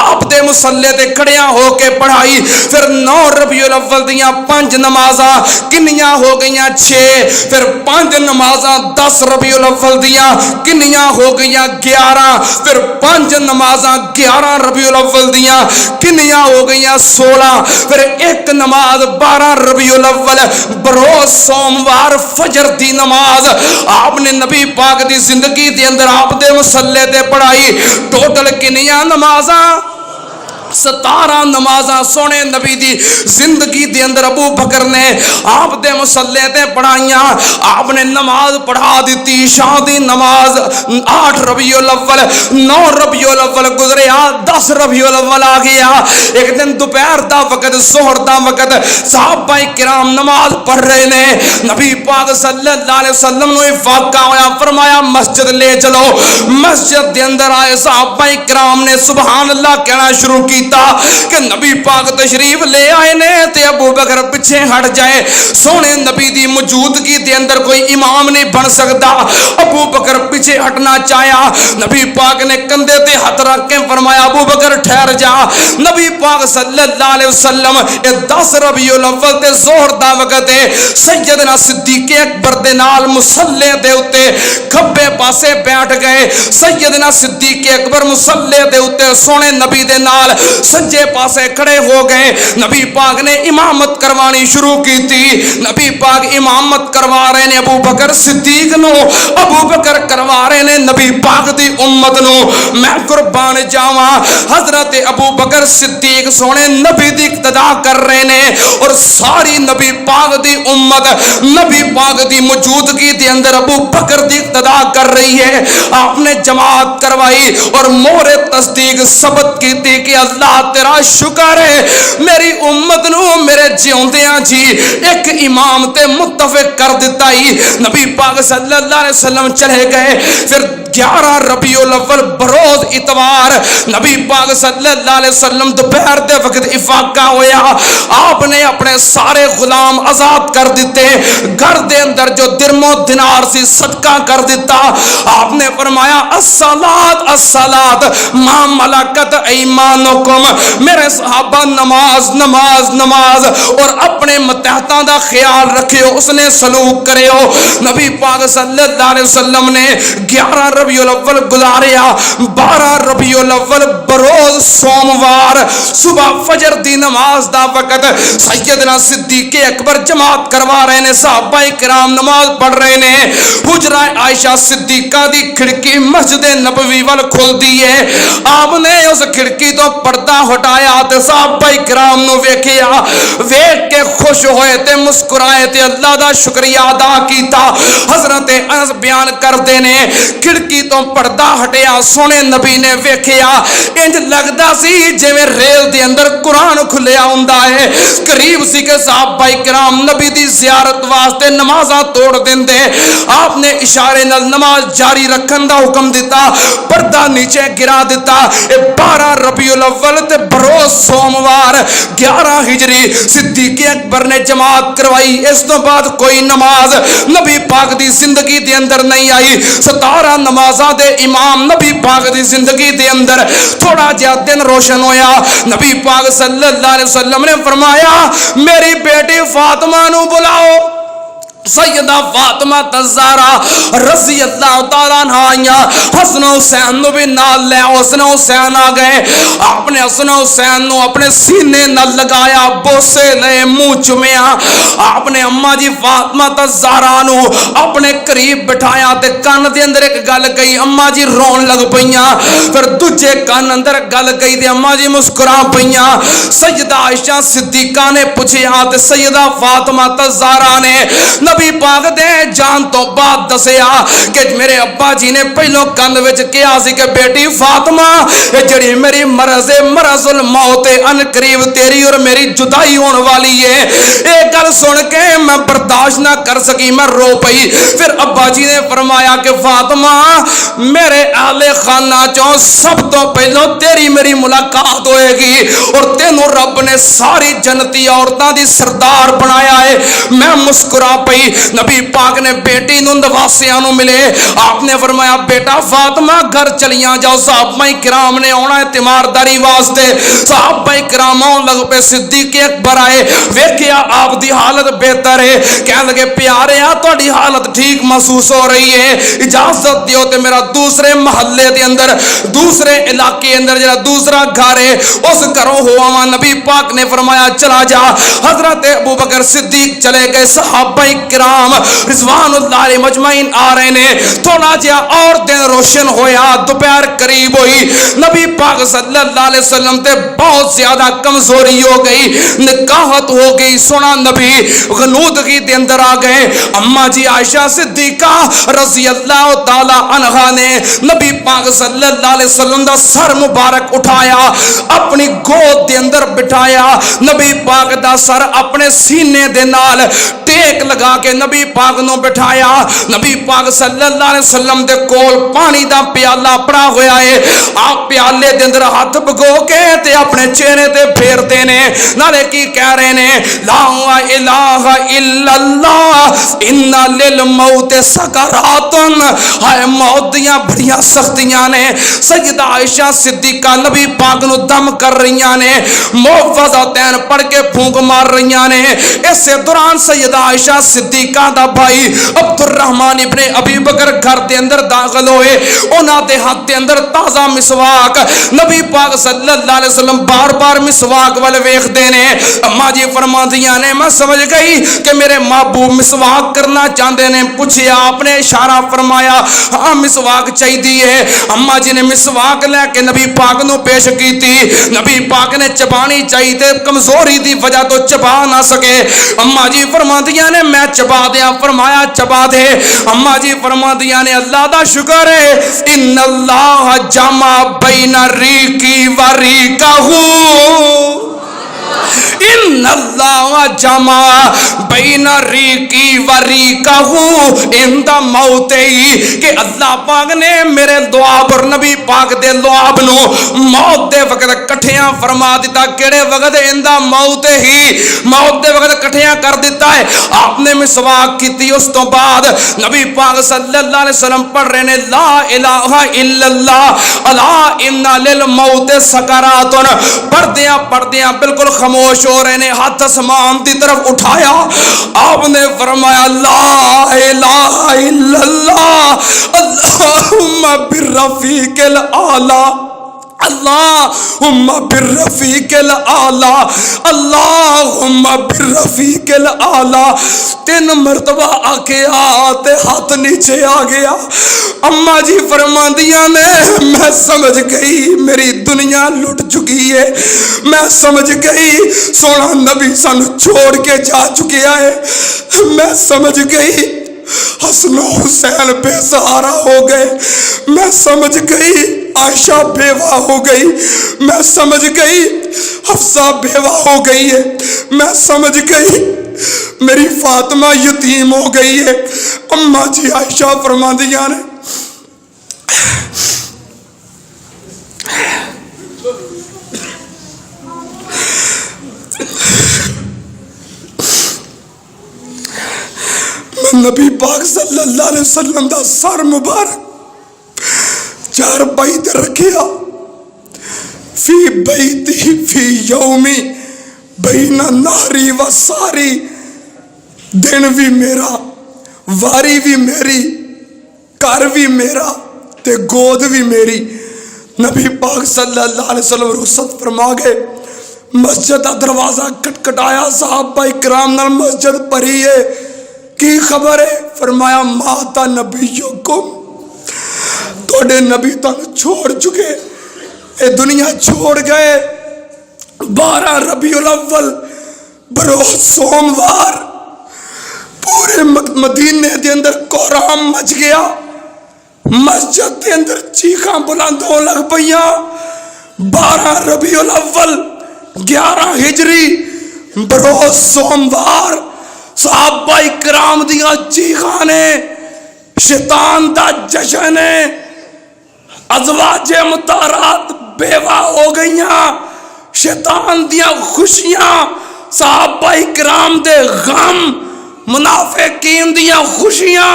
آپ دے مصلی تے کھڑیاں ہو کے پڑھائی پھر 9 ربیع الاول دیاں 5 نمازاں کنیاں ہو گئیاں 6 پھر 5 نمازاں 10 ربیع الاول دیاں کنیاں ہو گئیاں 11 پھر 5 نمازاں 11 ربیع الاول دیاں کنیاں ہو گئیاں 16 پھر ایک نماز 12 ربیع الاول بروز سوموار فجر دی نماز آپ نے نبی پاک دی زندگی دے اندر آپ دے مصلی تے پڑھائی ٹوٹل کنیاں نمازاں 17 نمازاں سونے نبی دی زندگی دے اندر ابو بکر نے آپ دے مصلی تے پڑھائیاں آپ نے نماز پڑھا دیتی عشاء دی نماز 8 ربیع الاول 9 ربیع الاول گزریا 10 ربیع الاول آ گیا ایک دن دوپہر دا وقت ظہر دا وقت صحابہ کرام نماز پڑھ رہے نے نبی پاک صلی اللہ علیہ وسلم نے واقعہ ہویا فرمایا مسجد لے چلو مسجد دے اندر آئے صحابہ کرام نے سبحان اللہ کہنا شروع کی کہ نبی پاک تشریف لے آئے نے تے ابو بکر پیچھے ہٹ جائے سونے نبی دی موجودگی دے اندر کوئی امام نہیں بن سکتا ابو بکر پیچھے ہٹنا چاہیا نبی پاک نے کندھے تے ہاتھ رکھ کے فرمایا ابو بکر ٹھہر جا نبی پاک صلی اللہ علیہ وسلم 10 ربیع الاول تے ظہر دا وقت ہے سیدنا صدیق اکبر دے نال مصلی دے اوتے کھبے پاسے بیٹھ گئے. سیدنا صدیق اکبر مصلی دے اوتے سونے نبی دے نال سجے پاسے کھڑے ہو گئے. نبی پاک نے امامت کروانی شروع کی تھی. نبی پاک امامت کروا رہے نے ابو بکر صدیق نو, ابو بکر کروا رہے نے نبی پاک دی امت نو. میں قربان جاواں حضرت ابو بکر صدیق سونے نبی دی اقتدا کر رہے نے اور ساری نبی پاک دی امت نبی پاک دی موجودگی دے اندر ابو بکر دی اقتدا کر رہی ہے. آپ نے جماعت کروائی اور مور تصدیق ثبت کی تھی کہ اللہ تیرا شکر ہے میری امت نو میرے جیوندیاں جی ایک امام تے متفق کر دیتا ہی. نبی پاک صلی اللہ علیہ وسلم چلے گئے. پھر 11 ربیع الاول بروز اتوار نبی پاک صلی اللہ علیہ وسلم دوپہر دے وقت افاقہ ہویا. آپ نے اپنے سارے غلام آزاد کر دیتے, گھر دے اندر جو درم و دینار سی صدقہ کر دیتا. آپ نے فرمایا الصلاۃ الصلاۃ ما ملکت ایمانکم, میرے صحابہ نماز نماز نماز اور اپنے متحتاں دا خیال رکھیو, اس نے سلوک کریو. نبی پاک صلی اللہ علیہ وسلم نے 11 ربیع الاول گزاریا. 12 ربیع الاول بروز سوموار صبح فجر دی نماز دا وقت سیدنا صدیق اکبر جماعت کروا رہے نے, صحابہ کرام نماز پڑھ رہے نے. حجرہ عائشہ صدیقہ دی کھڑکی مسجد نبوی وال کھل دی ہے. آپ نے اس کھڑکی تو پردہ ہٹایا تے صحابہ کرام نو ویکھیا, ویکھ کے خوش ہوئے تے مسکرائے تے اللہ دا شکریہ ادا کیتا. حضرت انس بیان کردے نے کھڑکی تو پردہ ہٹیا, سونے نبی نے ویکھیا انج لگدا سی جویں ریل دے اندر قرآن کھلیا ہوندا ہے. قریب سی کہ صحابہ کرام نبی دی زیارت واسطے نمازاں توڑ دیندے. آپ نے اشارے نال نماز جاری رکھن دا حکم دیتا, پردہ نیچے گرا دیتا. 12 ربیع الاول تے بروز سوموار 11 ہجری صدیق اکبر نے جماعت کروائی. اس تو بعد کوئی نماز نبی پاک دی زندگی دے اندر نہیں آئی. 17 نمازاں دے امام نبی پاک دی زندگی دے اندر. تھوڑا جہا دن روشن ہویا, نبی پاک صلی اللہ علیہ وسلم نے فرمایا میری بیٹی فاطمہ نو بلاؤ. سیدہ فاطمہ الزہرا رضی اللہ تعالیٰ عنہ آئیاں, حسن حسین نو بھی نال لے. حسن حسین آ گئے. آپ نے حسن حسین نو اپنے سینے نال لگایا, بوسے لے, منہ چومیا. آپ نے اماں جی فاطمہ الزہرا نو اپنے قریب بٹھایا تے کان دے اندر ایک گل کہی, اماں جی رون لگ پئیاں. پھر دوجے کان اندر گل کہی تے اماں جی مسکرا پئیاں. سیدہ عائشہ صدیقہ نے پوچھیا تے سیدہ فاطمہ الزہرا نے نبی پاک دے جان تو بعد دسیا کہ میرے ابا جی نے پہلو کند وچ کہا سی کہ بیٹی فاطمہ جڑی میری مرض الموت ان قریب تیری اور میری جدائی ہون والی ہے, ایک گل سن کے میں برداشت نہ کر سکی, میں رو پئی. پھر ابا جی نے فرمایا کہ فاطمہ میرے اہل خانہ چوں سب تو پہلو تیری میری ملاقات ہوئے گی اور تینوں رب نے ساری جنتی عورتاں دی سردار بنایا ہے. میں مسکرا پئی. نبی پاک نے بیٹی نو نواسیاں نو ملے. آپ نے فرمایا بیٹا فاطمہ گھر چلیاں جاؤ, صحابہ کرام نے آنا ہے تیمارداری واسطے. صحابہ کرام آن لگ پہ. صدیق اکبر آئے, ویکھیا آپ دی حالت بہتر ہے, کہنے لگے پیارے تہاڈی حالت ٹھیک محسوس ہو رہی ہے, اجازت دیو تے میرا دوسرے محلے دے اندر دوسرے علاقے اندر جڑا دوسرا گھر ہے اس گھروں ہو آواں. نبی پاک نے فرمایا چلا جا. حضرت ابو بکر صدیق چلے گئے. صحابہ کرام رضوان اللہ علیہ مجمعین آ رہے نے. تھوڑا جہا اور دن روشن ہویا, دوپہر قریب ہوئی. نبی پاک صلی اللہ علیہ وسلم تے بہت زیادہ کمزوری ہو گئی, نکاحت ہو گئی. سونا نبی غنودگی دے اندر آ گئے. اماں جی عائشہ صدیقہ رضی اللہ تعالی عنہا نے نبی پاک صلی اللہ علیہ وسلم دا سر مبارک اٹھایا, اپنی گود دے اندر بٹھایا. نبی پاک دا سر اپنے سینے دے نال ٹیک لگا کے نبی پاک نو بٹھایا. نبی پاک صلی اللہ علیہ وسلم دے کول پانی دا پیالہ پڑا ہویا ہے. آپ پیالے دے اندر ہاتھ بگو کے تے اپنے چہرے تے پھیر دینے, نالے کی کہہ رہے نے لا الہ الا اللہ ان للموت سکرات. ہائے موت دیاں بڑیاں سختیاں نے. سیدہ عائشہ صدیقہ نبی پاک نو دم کر رہیاں نے, محفظتین پڑھ کے پھونک مار رہیاں نے. اس دوران سیدہ عائشہ صدیقہ صدیقاں دا بھائی عبد الرحمن ابن ابی بکر گھر دے اندر داخل ہوئے، انہاں دے ہاتھ دے اندر تازہ مسواک، نبی پاک صلی اللہ علیہ وسلم بار بار مسواک والے ویکھدے نے۔ اما جی فرماندیاں نے میں سمجھ گئی کہ میرے محبوب مسواک کرنا چاہتے نے، پوچھیا آپ نے اشارہ فرمایا ہاں مسواک چاہیے۔ اما جی نے مسواک لے کے نبی پاک نو پیش کی تھی، نبی پاک نے چبانی چاہیے، کمزوری دی وجہ تو چبا نہ سکے۔ اما جی فرماندیاں نے میں چبا دیا، فرمایا چبا دے۔ اما جی فرماندیاں نے اللہ دا شکر ہے، ان اللہ جمع بین ریقی و ریقہ، ان اللہ جمع بین ریقی و ریقہ عند موتی، کہ اللہ پاک نے میرے لعاب اور نبی پاک دے لعاب نو موت دے وقت کٹھیاں فرما دیتا۔ کیڑے وقت عند موت ہی، موت دے وقت کٹھیاں کر دیتا ہے۔ آپ نے مسواک کی، اس تو بعد نبی پاک صلی اللہ علیہ وسلم پڑھ رہے نے لا الہ الا اللہ الا ان للموت سکرات، پڑھدیاں بالکل خاموش ہو رہے نے، ہاتھ آسمان دی طرف اٹھایا، آپ نے فرمایا لا الہ الا اللہ اللہم بالرفیق الاعلی، اللہم بالرفیق الاعلی، اللہم بالرفیق الاعلی، 3 مرتبہ آکے آتے ہاتھ نیچے آ گیا۔ اما جی فرماندیاں نے میں سمجھ گئی میری دنیا لٹ چکی ہے، میں سمجھ گئی سونا نبی سن چھوڑ کے جا چکیا ہے، میں سمجھ گئی حسن و حسین بے سہارا ہو گئے، میں سمجھ گئی عائشہ بیوہ ہو گئی، میں سمجھ گئی حفصہ بیوہ ہو گئی ہے، میں سمجھ گئی میری فاطمہ یتیم ہو گئی ہے۔ اما جی عائشہ فرماندیاں نے نبی پاک صلی اللہ علیہ وسلم دا سر مبارک 4 بائی تے رکھیا، فی بیتی فی یومی بین نہری و ساری، دن بھی میرا، واری بھی میری، کار بھی میرا تے گود بھی میری۔ نبی پاک صلی اللہ علیہ وسلم رخصت فرما گئے، مسجد دا دروازہ کٹکٹایا، صحابہ اکرام نال مسجد بھری ہے، کی خبر ہے؟ فرمایا ماتا نبیکم، توڑے نبی تن چھوڑ چکے، اے دنیا چھوڑ گئے۔ 12 ربیع الاول بروز سوموار پورے مدینے دے اندر کوہرام مچ گیا، مسجد دے اندر چیخاں بلند ہو لگ پئیاں۔ 12 ربیع الاول 11 ہجری بروز سوموار، صحابہ اکرام دیاں چیخاں نے، شیطان دا جشن ہے، ازواج مطہرات بیوہ ہو گئیاں، شیطان دیاں خوشیاں، صحابہ اکرام دے غم، منافقین دیاں خوشیاں،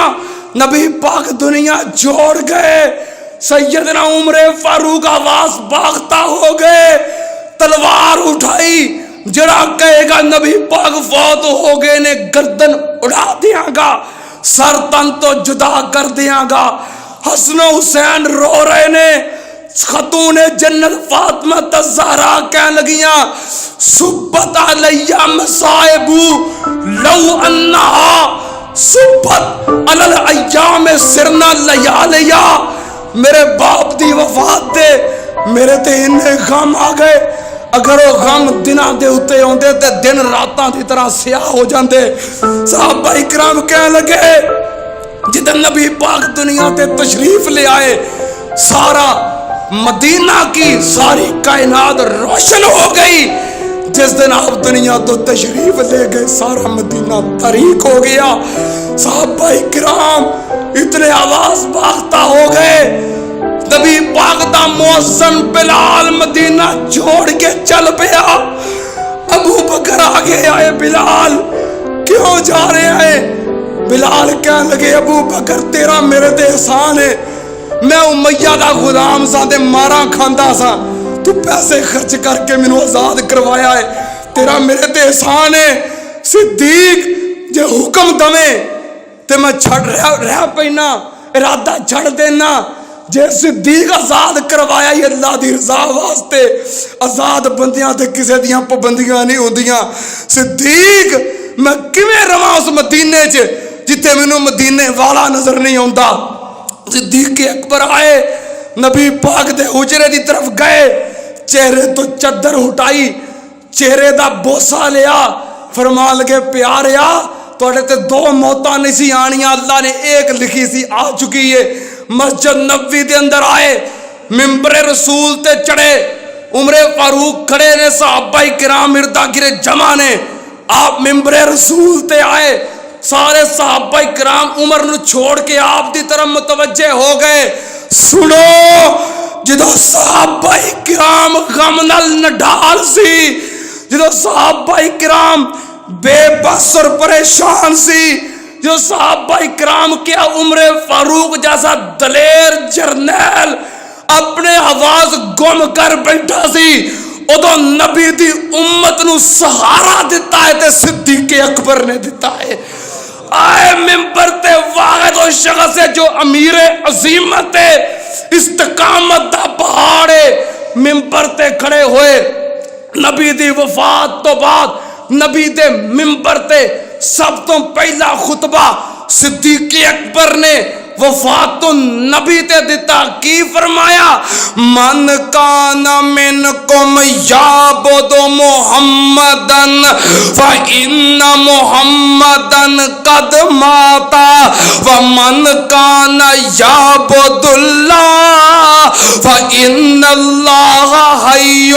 نبی پاک دنیا چھوڑ گئے۔ سیدنا عمر فاروق آواز باغتا ہو گئے، تلوار اٹھائی، جڑا کہے گا نبی پاک فوت ہو گئے نے گردن اڑا دیاں گا، سر تن تو جدا کر دیاں گا۔ حسن و حسین رو رہے نے، خاتون جنت فاطمہ الزہرا کہنے لگیاں صبت علیہ مصائب لو انہا صبت علی الایام سرنا لیالیا، میرے باپ دی وفات دے میرے تے انہیں غم آ گئے، اگر وہ غم دنہ دے اتے ہوندے تے دن راتاں دی طرح سیاہ ہو جاندے۔ صحابہ اکرام کہنے لگے جدن نبی پاک دنیا تے تشریف لے آئے، سارا مدینہ کی ساری کائنات روشن ہو گئی۔ جس دن آپ دنیا تو تشریف لے گئے سارا مدینہ تاریک ہو گیا۔ صحابہ اکرام اتنے آواز باغتا ہو گئے، نبی پاک دا مؤذن بلال مدینہ چھوڑ کے چل پیا۔ ابو بکر آگے آئے، بلال کیوں جا رہے ہیں؟ بلال کہنے لگے ابو بکر تیرا میرے تے احسان ہے، میں امیہ دا غلام سا تے مارا کھاندا سا، تو پیسے خرچ کر کے مینوں آزاد کروایا ہے، تیرا میرے تے احسان ہے۔ صدیق جے حکم دمے تے میں چھڑ رہ پینا ارادہ چھڑ دینا جے صدیق آزاد کروایا یہ اللہ دی رضا واسطے آزاد بندیاں تے کسے دیاں پابندیاں نہیں ہوندیاں صدیق میں کیویں رواں اس مدینے چ جتے مینوں مدینے والا نظر نہیں آوندا صدیق اکبر آئے نبی پاک دے حجرے دی طرف گئے چہرے تو چادر ہٹائی چہرے دا بوسا لیا فرمان لگے پیاریا توڑے تے دو موتاں نہیں سی آنیاں اللہ نے ایک لکھی سی آ چکی ہے مسجد نبوی دے اندر آئے منبر رسول تے چڑھے عمر فاروق کھڑے نے صحابہ کرام اردا گرے جمع نے آپ منبر رسول تے آئے سارے صحابہ کرام عمر نو چھوڑ کے آپ دی طرف متوجہ ہو گئے سنو جدو صحابہ کرام غم نال نڈال سی جدو صحابہ کرام بے بس اور پریشان سی جو صحابہ کرام کیا عمر فاروق جیسا دلیر جرنیل اپنے آواز گم کر بیٹھا سی ادو نبی دی امت نو سہارا دیتا ہے تے صدیق اکبر نے دیتا ہے آئے منبر تے واحد و شخص ہے جو امیر عظیمت ہے استقامت دا پہاڑ ہے منبر تے کھڑے ہوئے نبی دی وفات تو بعد نبی دے منبر تے سب تو پہلا خطبہ صدیق اکبر نے وفات النبی تے دیتا کی فرمایا من کان منکم یعبد محمدن فإن محمدن قد ماتا ومن کان یعبد اللہ فإن اللہ حی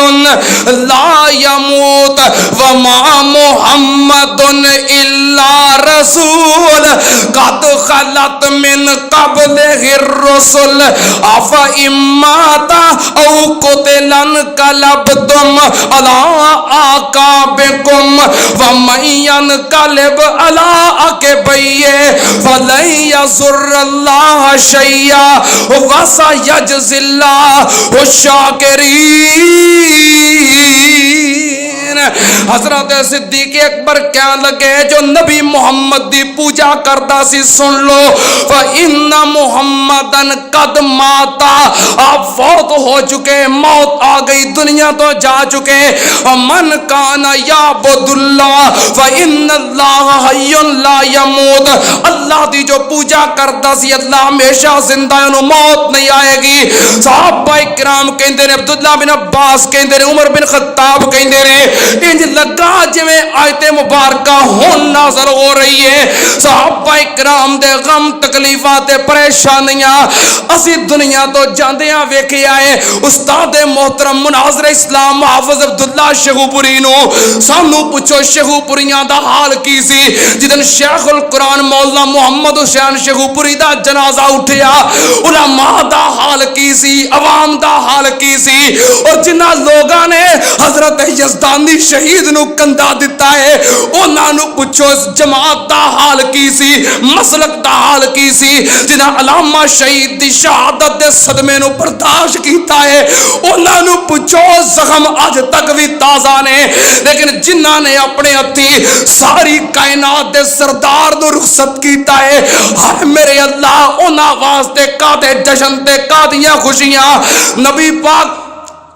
لا یموت وما محمد الا رسول قد خلت من قبل الرسل افا اماتا او قتلن قلبتم على اعقابكم ومن ينقلب على عقبيه فلن يضر الله شيئا وسيجزي الله الشاكرين حضرت صدیق اکبر کیا لگے جو نبی محمد دی پوجا کرتا سی سن لو فإن محمدن قد ماتا آپ فوت ہو چکے موت آ گئی دنیا تو جا چکے من کان یعبد اللہ فإن اللہ حی لا یموت اللہ دی جو پوجا کرتا سی اللہ ہمیشہ زندہ انہوں موت نہیں آئے گی صحابہ کرام کہندے نے عبداللہ بن عباس کہندے نے عمر بن خطاب کہندے نے انج لگا جویں آیت مبارکہ ہون نازل ہو رہی ہے صحابہ کرام دے غم تکلیفاں تے پریشانیاں اسی دنیا تو جاندیاں ویکھے آئے استاد محترم مناظر اسلام حافظ عبداللہ شیخوپوری نو سانو پوچھو شیخوپوریاں دا حال کی سی جدن شیخ القرآن مولانا محمد حسین شیخوپوری دا جنازہ اٹھیا علماء دا حال کی سی عوام دا حال کی سی اور جنہ لوگاں نے حضرت یزدانی شہید نو کندھا دیتا ہے انہاں نو پوچھو اس جماعت دا حال کی سی مسلک دا حال کی سی جنہ علامہ شہید دی شہادت دے صدمے نو برداشت کیتا ہے انہاں نو پوچھو زخم اج تک بھی تازہ نے لیکن جنہ نے اپنے ہتھی ساری کائنات دے سردار نو رخصت کیتا ہے ہائے میرے اللہ انہاں واسطے کادے جشن تے کادیاں خوشیاں نبی پاک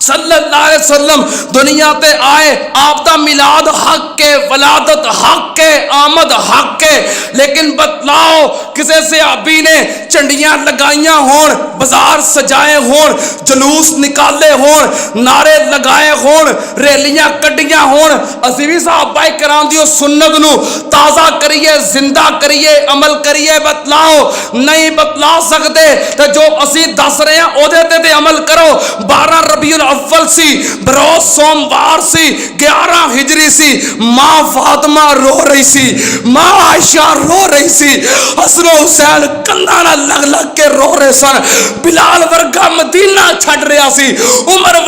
صلی اللہ علیہ وسلم دنیا تے آئے آپ دا میلاد حق کے ولادت حق کے آمد حق کے لیکن بتلاؤ کسے صحابی نے چنڈیاں لگائیاں ہون بازار سجائے ہون جلوس نکالے ہون نعرے لگائے ہون ریلیاں کڈیاں ہون اسی بھی صحابہ کرام دیو سنت نو تازہ کریے زندہ کریے عمل کریے بتلاؤ نہیں بتلا سکتے تو جو اسی دس رہے ہیں او دے عمل کرو 12 ربیع الاول سی بروز سوموار سی 11 ہجری سی ماں فاطمہ رو رہی سی ماں عائشہ رو رہی سی حسن و حسین کندانا لگ لگ کے رو رہے سن بلال ورگا مدینہ چھڑ رہا سی عمر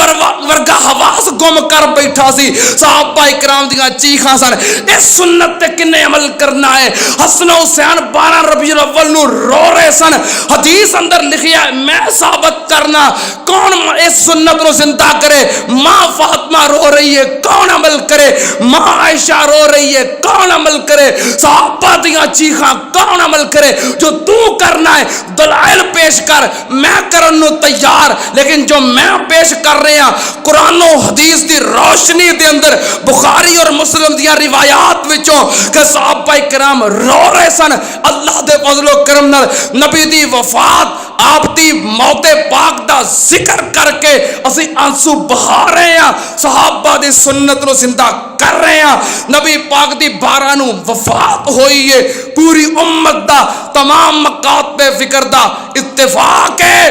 ورگا حواس گم کر بیٹھا سی صحابہ اکرام دیاں چیخاں سن اس سنت تے کنے عمل کرنا ہے حسن و حسین 12 ربیع الاول نو رو رہے سن حدیث اندر لکھیا ہے میں ثابت کرنا کون اس سنت نو زندہ کرے. ماں فاطمہ رو رہی ہے کون عمل کرے, ماں عائشہ رو رہی ہے کون عمل کرے, صحابہ دیاں چیخاں کون عمل کرے. جو تو کرنا ہے دلائل پیش کر, میں کرن نو تیار, لیکن جو میں پیش کر رہے ہیں قرآن و حدیث دی روشنی دے اندر, بخاری اور مسلم دیاں روایات وچوں کہ صحابہ کرام رو رہے سن. اللہ دے فضل و کرم نال نبی دی وفات, آپ دی موت پاک دا ذکر کر کے اسی آنسو بہا رہے ہیں, صحابہ دی سنت نو زندہ کر رہے ہیں. نبی پاک دی 12 نو وفات ہوئی ہے, پوری امت دا تمام مقاصد فکر دا اتفاق ہے.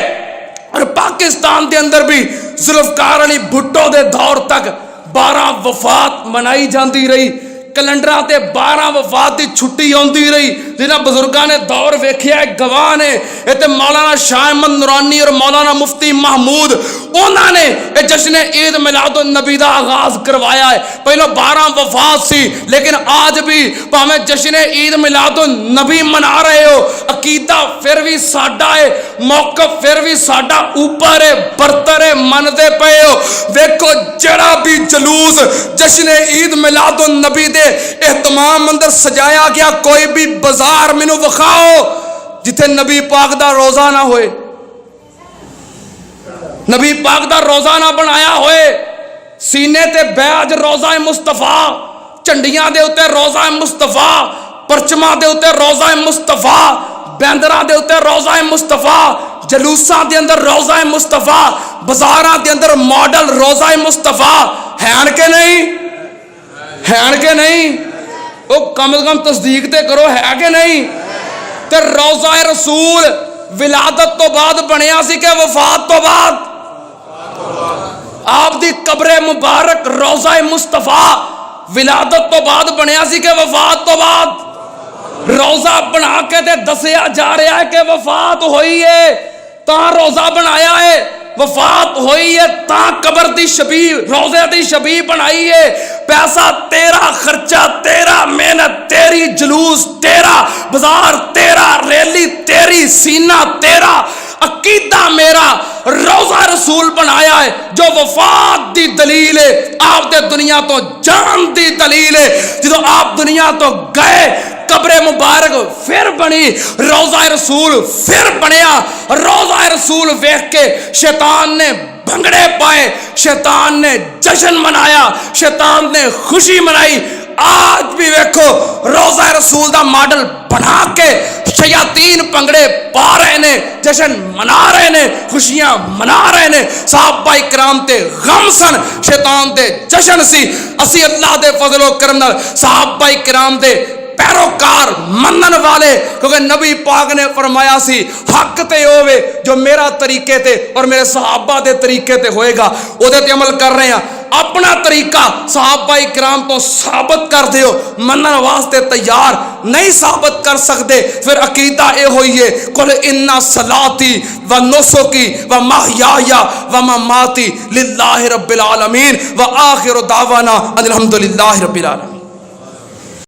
اور پاکستان دے اندر بھی ذوالفقار علی بھٹو دے دور تک 12 وفات منائی جاندی رہی. کیلنڈراں تے 12 وفات دی چھٹی آندی رہی. جنہاں بزرگاں نے دور ویکھیا ہے گواہ نے. تے مولانا شاہ احمد نورانی اور مولانا مفتی محمود انہاں نے جشن عید میلاد النبی دا آغاز کروایا ہے. پہلو 12 وفات سی, لیکن آج بھی پاویں جشن عید میلاد النبی منا رہے ہو, عقیدہ پھر بھی ساڈا ہے, موقف پھر بھی ساڈا اوپر ہے, برتر ہے, مندے پئے ہو. ویکھو جڑا بھی جلوس جشن عید میلاد النبی دے اہتمام اندر سجایا گیا, کوئی بھی بازار مینوں وکھاؤ جتھے نبی پاک دا روزہ نہ ہوئے, نبی پاک دا روزہ نہ بنایا ہوئے. سینے تے بیج روزہ مصطفیٰ, چنڈیاں دے اوتے روزہ مصطفیٰ, پرچماں دے اوتے روزہ مصطفیٰ, بیندراں دے اوتے روزہ مصطفیٰ, جلوساں دے اندر روزہ مصطفیٰ, بازاراں دے اندر ماڈل روزہ مصطفیٰ. ہیں کہ نہیں, ہیں کہ نہیں؟ وہ کم از کم تصدیق تے کرو, ہے کہ نہیں؟ تے روزہ رسول ولادت تو بعد بنیا سی کہ وفات تو بعد؟ آپ دی قبر مبارک روزہ مصطفیٰ ولادت تو بعد بنیا سی کہ وفات تو بعد؟ روزہ بنا کے تے دسیا جا رہا ہے کہ وفات ہوئی ہے تاں روزہ بنایا ہے, وفات ہوئی ہے تاں قبر دی شبیہ روزے دی شبیہ بنائی ہے. پیسہ تیرا, خرچہ تیرا, محنت تیری, جلوس تیرا, بازار تیرا, ریلی تیری, سینہ تیرا, عقیدہ میرا. روزہ رسول بنایا ہے جو وفات دی دلیل ہے, آپ دے دنیا تو جان دی دلیل ہے. جدو آپ دنیا تو گئے قبر مبارک پھر بنی, روزہ رسول پھر بنیا. روزہ رسول ویکھ کے شیطان نے بھنگڑے پائے, شیطان نے جشن منایا, شیطان نے خوشی منائی. آج بھی ویکھو روزہ رسول دا ماڈل بنا کے شیاطین پنگڑے پا رہے نے, جشن منا رہے نے, خوشیاں منا رہے نے. صحابہ اکرام تے غم سن, شیطان تے جشن سی. اسی اللہ دے فضل و کرم نال صحابہ اکرام دے پیروکار منن والے, کیونکہ نبی پاک نے فرمایا سی حق تے ہوے جو میرا طریقے تے اور میرے صحابہ دے طریقے تے ہوئے گا, او دے تے عمل کر رہے ہیں. اپنا طریقہ صحابہ اکرام تو ثابت کر دیو, منن واسطے تیار نہیں ثابت کر سکتے, پھر عقیدہ اے ہوئی ہے قل ان صلاتی و نسکی و محیایا و مماتی للہ رب العالمین و آخر دعوانا ان الحمدللہ رب العالمین.